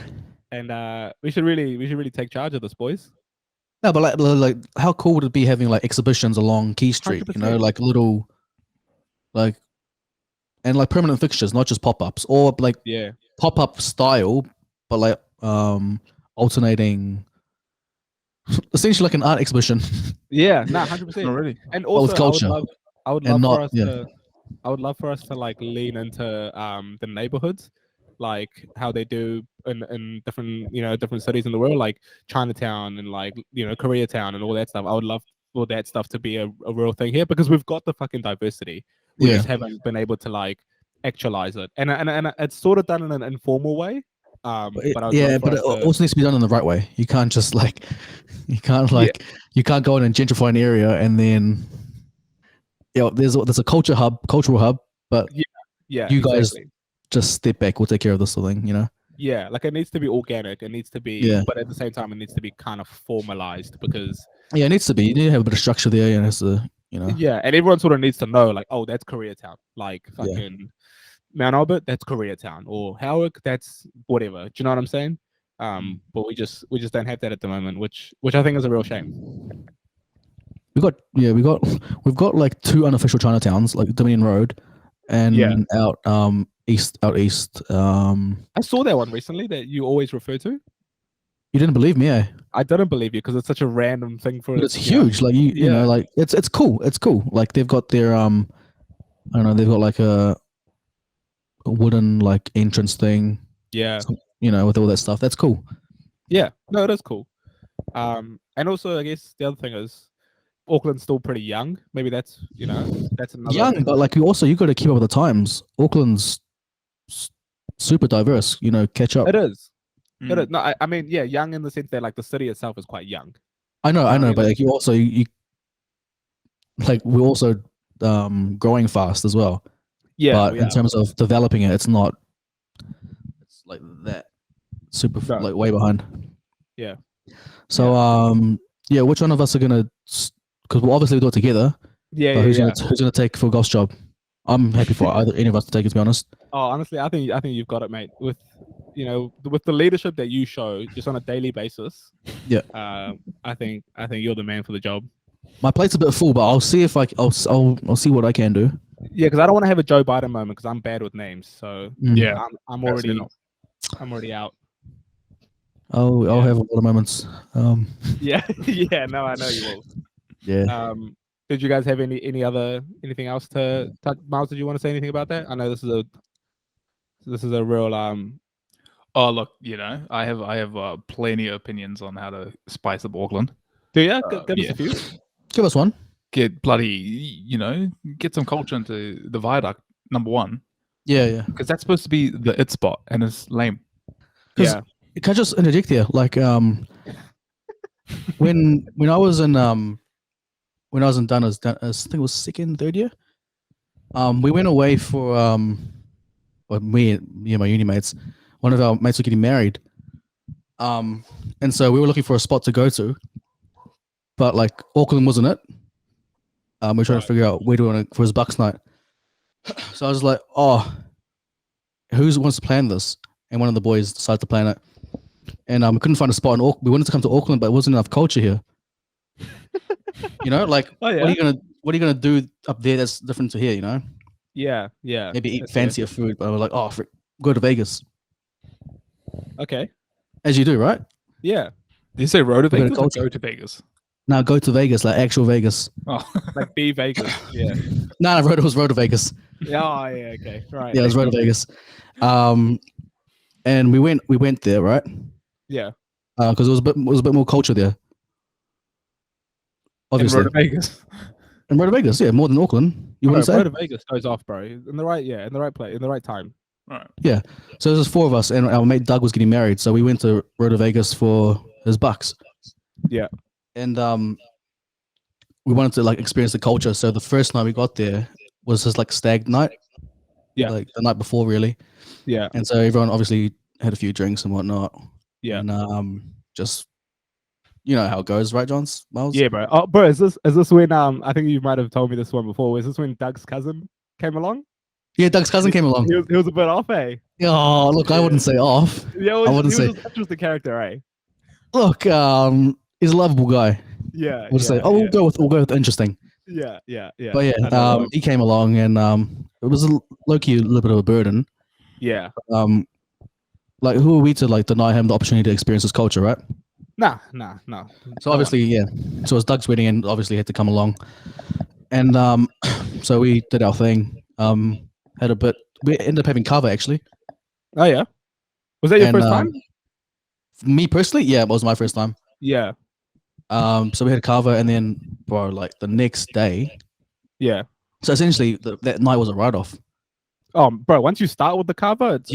And we should really take charge of this, boys. No, but like, how cool would it be having like exhibitions along Key Street? You know, 100%. like little, like, and like permanent fixtures, not just pop ups, or like Yeah. pop up style, but like alternating, essentially like an art exhibition, Yeah, nah, 100%. Already. And but with also, culture. I would And love for not- us yeah. to, I would love for us to like lean into the neighborhoods, like how they do in different different cities in the world, like Chinatown and like Koreatown and all that stuff. I would love for that stuff to be a real thing here because we've got the fucking diversity. We Yeah. just haven't been able to like actualize it, and it's sort of done in an informal way. But I would yeah, love for but us it to, also needs to be done in the right way. You can't just like, you can't Yeah. like, you can't go in and gentrify an area and then, there's a cultural hub, but yeah, you guys- exactly. just step back. We'll take care of this whole thing. You know. Yeah, like it needs to be organic. It needs to be, Yeah. but at the same time, it needs to be kind of formalized because, Yeah, it needs to be. You need to have a bit of structure there, and it's yeah, and everyone sort of needs to know, like, oh, that's Koreatown, like Yeah. fucking Mount Albert, that's Koreatown, or Howick, that's whatever. Do you know what I'm saying? But we just don't have that at the moment, which I think is a real shame. we've got like two unofficial Chinatowns, like Dominion Road, and Yeah. out east. I saw that one recently that you always refer to. You didn't believe me, eh? I didn't believe you because it's such a random thing for But it's you know? huge. Like you Yeah. know, like it's cool. It's cool. Like they've got their I don't know. They've got like a wooden like entrance thing. Yeah, With all that stuff. That's cool. yeah, no, it is cool. And also, I guess the other thing is Auckland's still pretty young. Maybe that's that's another Young, but like you got to keep up with the times. Auckland's super diverse. Catch up. It is. Mm. It is. No, I mean, yeah, young in the sense that like the city itself is quite young. I know, know what I mean? but like you also like we're also growing fast as well. Yeah, but yeah. in terms of developing it, it's not. It's like that super No. like way behind. Yeah. So which one of us are gonna? Because we'll obviously do it together. Yeah, But yeah, who's yeah. gonna take Phil Goff's job? I'm happy for either any of us to take it. To be honest. Oh, honestly, I think you've got it, mate. With with the leadership that you show just on a daily basis. Yeah. I think you're the man for the job. My plate's a bit full, but I'll see if I'll see what I can do. Yeah, because I don't want to have a Joe Biden moment because I'm bad with names. So Yeah. I'm That's already enough. out. I'll Yeah. have a lot of moments. Yeah, yeah. No, I know you will. Yeah. Did you guys have anything else to touch? Miles, did you want to say anything about that? I know this is a real Oh, look, I have plenty of opinions on how to spice up Auckland. Do you? Give us yeah. a few. Give us one. Get get some culture into the viaduct, number one, Yeah. because that's supposed to be the it spot, and it's lame. 'Cause- Yeah. Can I just interject here? Like, when I was in Dunners, I think it was second, third year. We went away for well, me and my uni mates. One of our mates was getting married. And so we were looking for a spot to go to, but like Auckland wasn't it. We were trying to figure out where do we want to for his Bucks night. So I was like, oh, who wants to plan this? And one of the boys decided to plan it. And we couldn't find a spot in Auckland. We wanted to come to Auckland, but it wasn't enough culture here. Like, Oh, yeah. what are you gonna do up there that's different to here? Yeah. Yeah. Maybe eat That's fair. fancier food. But I was like, oh, go to Vegas, Okay. as you do, right? Yeah. Did you say road to We're gonna Vegas or culture. go to Vegas? Now go to Vegas, like actual Vegas. Oh, Like be Vegas. Yeah. No, it was Road to Vegas. Yeah. Oh, yeah. Okay. Right. Yeah, it was Road to Vegas. And we went there, right? Yeah. Because it was a bit more culture there. Obviously, road to Vegas. and Road to Vegas, yeah, more than Auckland. You wouldn't say? Road to Vegas goes off, bro. In the right place, in the right time. All right. So there's 4 of us, and our mate Doug was getting married, so we went to Road to Vegas for his Bucks. Yeah. And we wanted to like experience the culture. So the first night we got there was his like stag night. Yeah. Like the night before, really. Yeah. And so everyone obviously had a few drinks and whatnot. Yeah. And just you know how it goes, right, Johns? Miles? Yeah, bro. Oh, bro, is this when I think you might have told me this one before. Is this when Doug's cousin came along? Yeah, Doug's cousin came along. He was a bit off, eh? Oh, look, I wouldn't say off. Yeah, I wouldn't he say. was just interesting character, eh? Look, he's a lovable guy. Yeah. We'll just say, oh, we'll go with interesting. Yeah. But yeah, I know, bro. he came along, and it was low key a little bit of a burden. Yeah. Like who are we to like deny him the opportunity to experience his culture, right? Nah. So obviously, yeah. So it was Doug's wedding, and obviously he had to come along, and so we did our thing. Had a bit. We ended up having cover actually. Oh yeah. Was that your And, first time? Me personally, yeah, it was my first time. Yeah. So we had cover, and then bro, like the next day. Yeah. So essentially, that night was a write-off. Bro, once you start with the cover, it's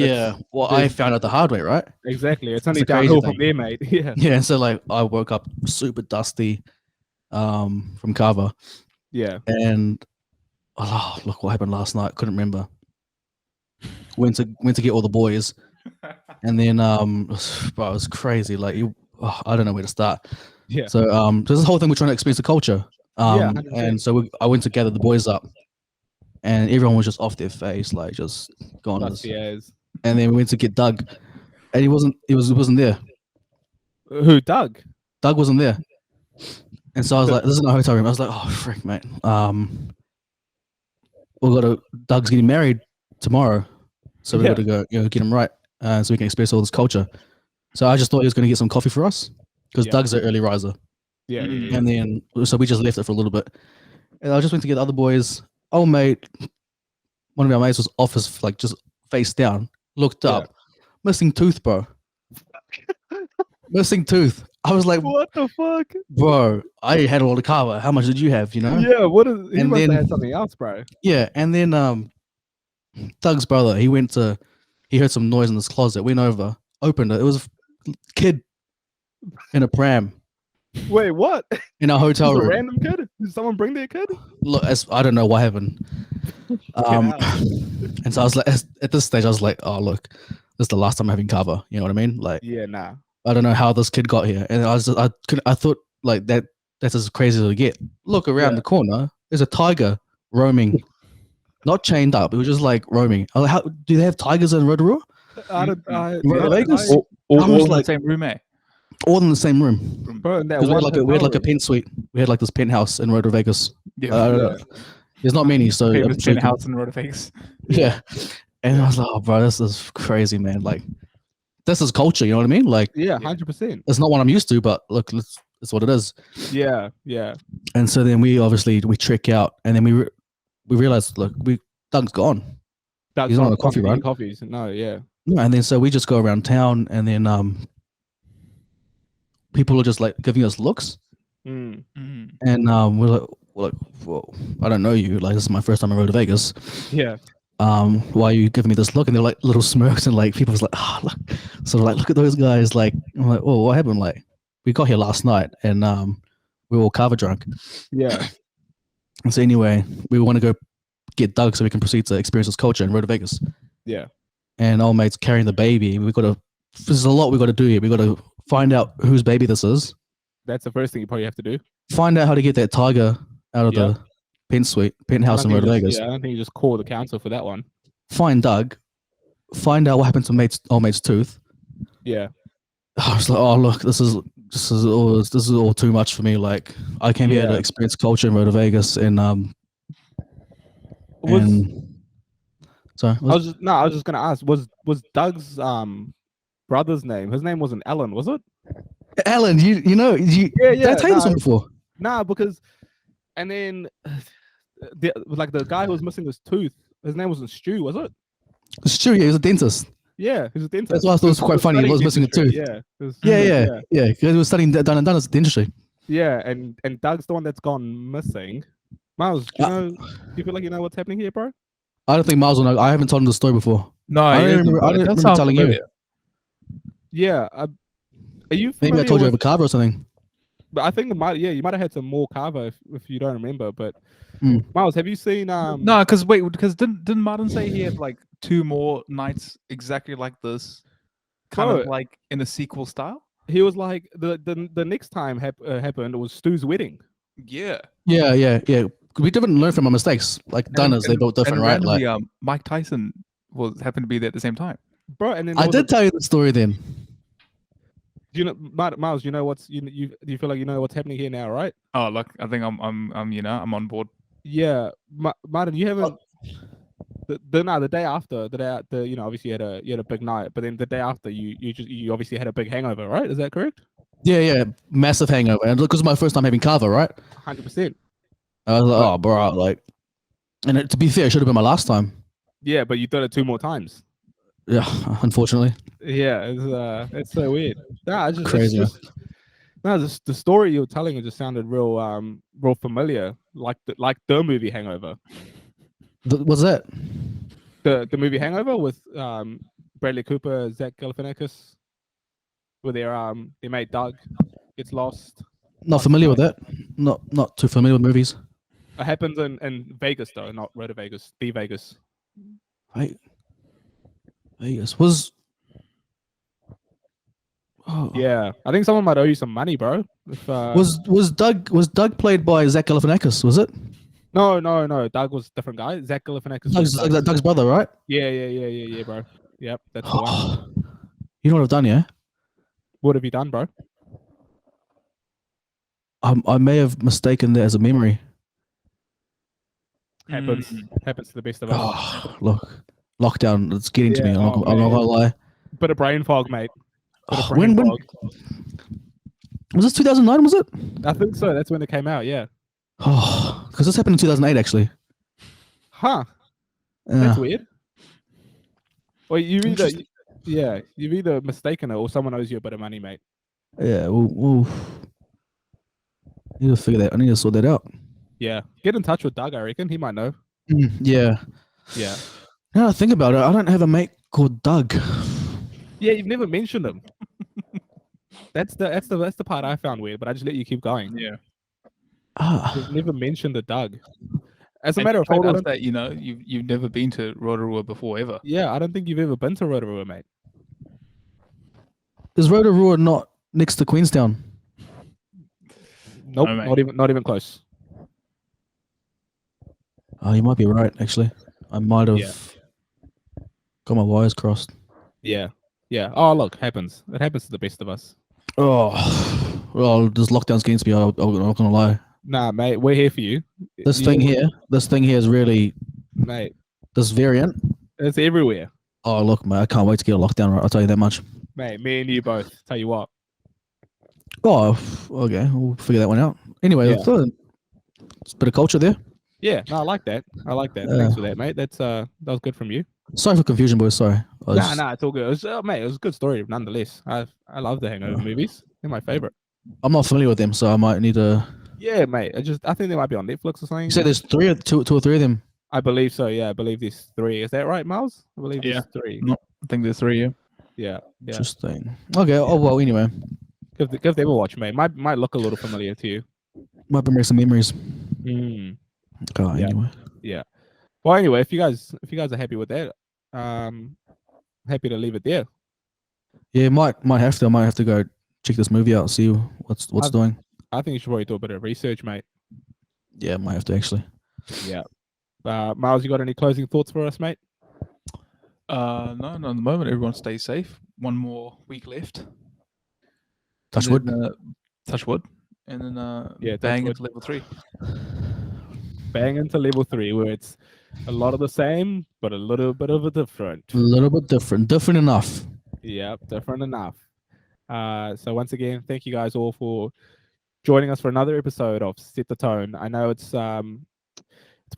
Well, I found out the hard way, right? exactly. It's only a crazy downhill from thing. there, mate. Yeah. Yeah, and so like I woke up super dusty, from cover, Yeah. and oh, look what happened last night. Couldn't remember. Went to get all the boys, and then bro, it was crazy. Like I don't know where to start. Yeah. So there's this whole thing we're trying to experience the culture. Yeah, And so I went to gather the boys up, and everyone was just off their face, like just gone. Dusty as. And then we went to get Doug, and he wasn't there. Who, Doug? Doug wasn't there. And so I was like, this is my hotel room. I was like, oh frick, mate. Doug's getting married tomorrow. So we gotta go, get him right. So we can experience all this culture. So I just thought he was gonna get some coffee for us. Because Doug's an early riser. Yeah. And then so we just left it for a little bit. And I just went to get the other boys. Oh mate, one of our mates was off his like just face down, looked up, missing tooth, bro. Missing tooth. I was like, What the fuck? bro, I had a lot of cover. How much did you have? You know? Yeah, what is he And must then- have had something else, bro. Yeah. And then Doug's brother, he heard some noise in this closet, went over, opened it. It was a kid in a pram Wait, what? in our hotel Just a room. random kid? Did someone bring their kid? Look, I don't know what happened. out. And so I was like, at this stage, I was like, oh look, this is the last time I'm having cover. You know what I mean? Like, Yeah, nah. I don't know how this kid got here, and I thought like that's as crazy as it get. Look around the corner, there's a tiger roaming, not chained up. It was just like roaming. I was like, how do they have tigers in Rotorua? Vegas? All I was in like- the same room, eh? All in the same room. Bro, in that Because we had one like a hotel pen suite. We had like this penthouse in Rotorua, Vegas. Yeah. There's not many, so I'm Famous sure you can- penthouse in Rotoface. Yeah. And I was like, oh, bro, this is crazy, man. Like, this is culture, you know what I mean? Like, Yeah, 100%. it's not what I'm used to, but look, it's what it is. Yeah. And so then we trek out, and then we realized, look, Doug's gone. Doug's He's not on not a coffee eating run. Coffees. No, yeah. And then so we just go around town, and then people are just like giving us looks, Mm. and we're like, whoa, I don't know you. Like, this is my first time I rode to Vegas. Yeah. Why are you giving me this look? And they're like little smirks, and like people was like, oh, look, sort of like, look at those guys. Like, I'm like, oh, what happened? Like, we got here last night, and we were all cover drunk. Yeah. And so anyway, we want to go get Doug so we can proceed to experience this culture in Road to Vegas. Yeah. And old mate's carrying the baby. There's a lot we got to do here. We got to find out whose baby this is. That's the first thing you probably have to do. Find out how to get that tiger out of the penthouse in Road to Vegas. Yeah, I don't think you just call the council for that one. Find Doug. Find out what happened to old mate's tooth. Yeah. I was like, oh look, this is all too much for me. Like, I came here to experience culture in Road to Vegas, and sorry, I was just gonna ask, was Doug's brother's name? His name wasn't Alan, was it? Alan, you know, did I tell you this one before? Nah, because and then the guy who was missing his tooth, his name wasn't Stu, was it? It's true. Yeah, he was a dentist. Yeah, he was a dentist. That's why I thought it was quite funny. He was missing a tooth. Yeah. Yeah. Because he was studying done and dentistry. Yeah, and Doug's the one that's gone missing. Miles, do you feel like you know what's happening here, bro? I don't think Miles will know. I haven't told him the story before. No, I don't it remember does sound telling you. familiar. Yeah. Are you Maybe I familiar told you with- over carver or something. But I think you might have had some more kava if you don't remember. But Mm. Miles, have you seen No, because didn't Martin say he had like 2 more nights exactly like this? kind of Bro. like in a sequel style. He was like the next time happened was Stu's wedding. Yeah. Yeah. We didn't learn from our mistakes. Like Dunners, they built different, and right? Like randomly, Mike Tyson happened to be there at the same time. Bro, and then I did tell you the story then. do you know, Miles, you know what's do you feel like you know what's happening here now, right? Oh, look, I think I'm I'm on board. Yeah, Martin, you haven't. The day after, obviously you had a big night, but then the day after you obviously had a big hangover, right? Is that correct? Yeah, massive hangover, and because it was my first time having kava, right? 100%. I was like, oh, bro, like, and to be fair, it should have been my last time. Yeah, but you did it 2 more times. Yeah, unfortunately, Yeah, it's so weird. Nah, it's just, crazy. It's just, no, the story you were telling it just sounded real familiar, like the movie Hangover. What's that? The movie Hangover with Bradley Cooper, Zach Galifianakis, where their mate Doug gets lost. Not familiar with that. Not too familiar with movies. It happens in Vegas though, not Roto Vegas, the Vegas. Right. Vegas was. Oh. Yeah, I think someone might owe you some money, bro. If, Was Doug played by Zach Galifianakis? Was it? no, Doug was a different guy. Zach Galifianakis. was Doug's brother, right? Yeah, bro. Yep, that's the one. Oh, you know what I've done, yeah? What have you done, bro? I may have mistaken that as a memory. Happens to the best of us. Oh, look, lockdown. It's getting to me. Yeah, I'm not gonna lie. Bit of brain fog, mate. Bit of Oh, brain when fog. was this? 2009? Was it? I think so. That's when it came out. Yeah. Oh, because this happened in 2008, actually. Huh. Yeah. That's weird. Well, you've Interesting. either mistaken it or someone owes you a bit of money, mate. Yeah. We'll need to figure that. I need to sort that out. Yeah. Get in touch with Doug. I reckon he might know. Yeah. Yeah. Now I think about it, I don't have a mate called Doug. Yeah, you've never mentioned him. That's the part I found weird, but I just let you keep going. Yeah. Ah, You've never mentioned the Doug. As a And matter of fact, told I us don't, that you've never been to Rotorua before ever. yeah, I don't think you've ever been to Rotorua, mate. is Rotorua not next to Queenstown? Nope, No, mate. not even close. Oh, you might be right. Actually, I might have Yeah. got my wires crossed. Yeah. Oh, look, happens. It happens to the best of us. Oh, well, this lockdown's getting to me. I'm not gonna lie. Nah, mate, we're here for you. This thing here is really Mate, this variant. it's everywhere. Oh, look, mate, I can't wait to get a lockdown. Right, I'll tell you that much. Mate, me and you both. Tell you what. Oh, okay, we'll figure that one out. Anyway, Yeah. it's a bit of culture there. Yeah, no, I like that. Thanks Yeah. for that, mate. That was good from you. Sorry for confusion, boys. Sorry. Nah, it's all good. It was, mate, it was a good story nonetheless. I love the Hangover movies. They're my favorite. I'm not familiar with them, so I might need to. Yeah, mate. I think they might be on Netflix or something. You said there's two or three of them. I believe so. Yeah, I believe there's 3. Is that right, Miles? I believe there's 3. No, I think there's 3. Yeah. Yeah. Interesting. Okay. Oh well. Anyway, Give them a watch, mate. Might look a little familiar to you. might bring some memories. Mm. Oh, Yeah. anyway. Yeah. Well, anyway, if you guys are happy with that, happy to leave it there. Yeah, might have to. I might have to go check this movie out, see what's doing. I think you should probably do a bit of research, mate. Yeah, might have to actually. Yeah. Miles, you got any closing thoughts for us, mate? No, not at the moment. Everyone stay safe. One more week left. Touch And wood. then, touch wood. And then Yeah, touch bang wood. into level 3. Bang into level 3, where it's a lot of the same, but a little bit of a different. A little bit different. Different enough. Yeah, different enough. So once again, thank you guys all for joining us for another episode of Set the Tone. I know it's been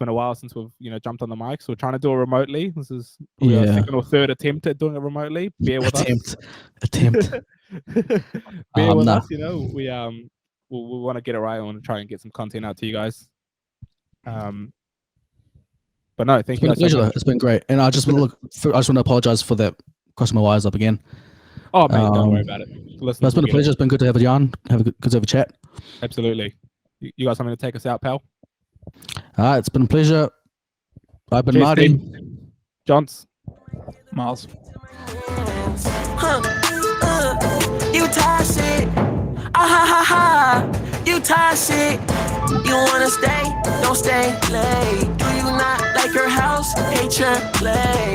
a while since we've jumped on the mic, so we're trying to do it remotely. This is probably our Yeah. second or third attempt at doing it remotely. Bear with Attempt. us. Bear with Nah. us. We want to get it right. I want to try and get some content out to you guys. But no, It's thank been you a guys so pleasure. much. It's been great. And I just want to apologize for that, crossing my wires up again. Oh, mate, don't worry Um, about it. But it's been a pleasure. It's been good to have you on. Good to have a chat. Absolutely. You got something to take us out, pal? All right, it's been a pleasure. I've been Cheers, Marty. Steve. Johns. Miles. Huh. You toss it. Ah ha ha ha. You toss it. You wanna stay? Don't stay late. Do you not like her house? Hate your play.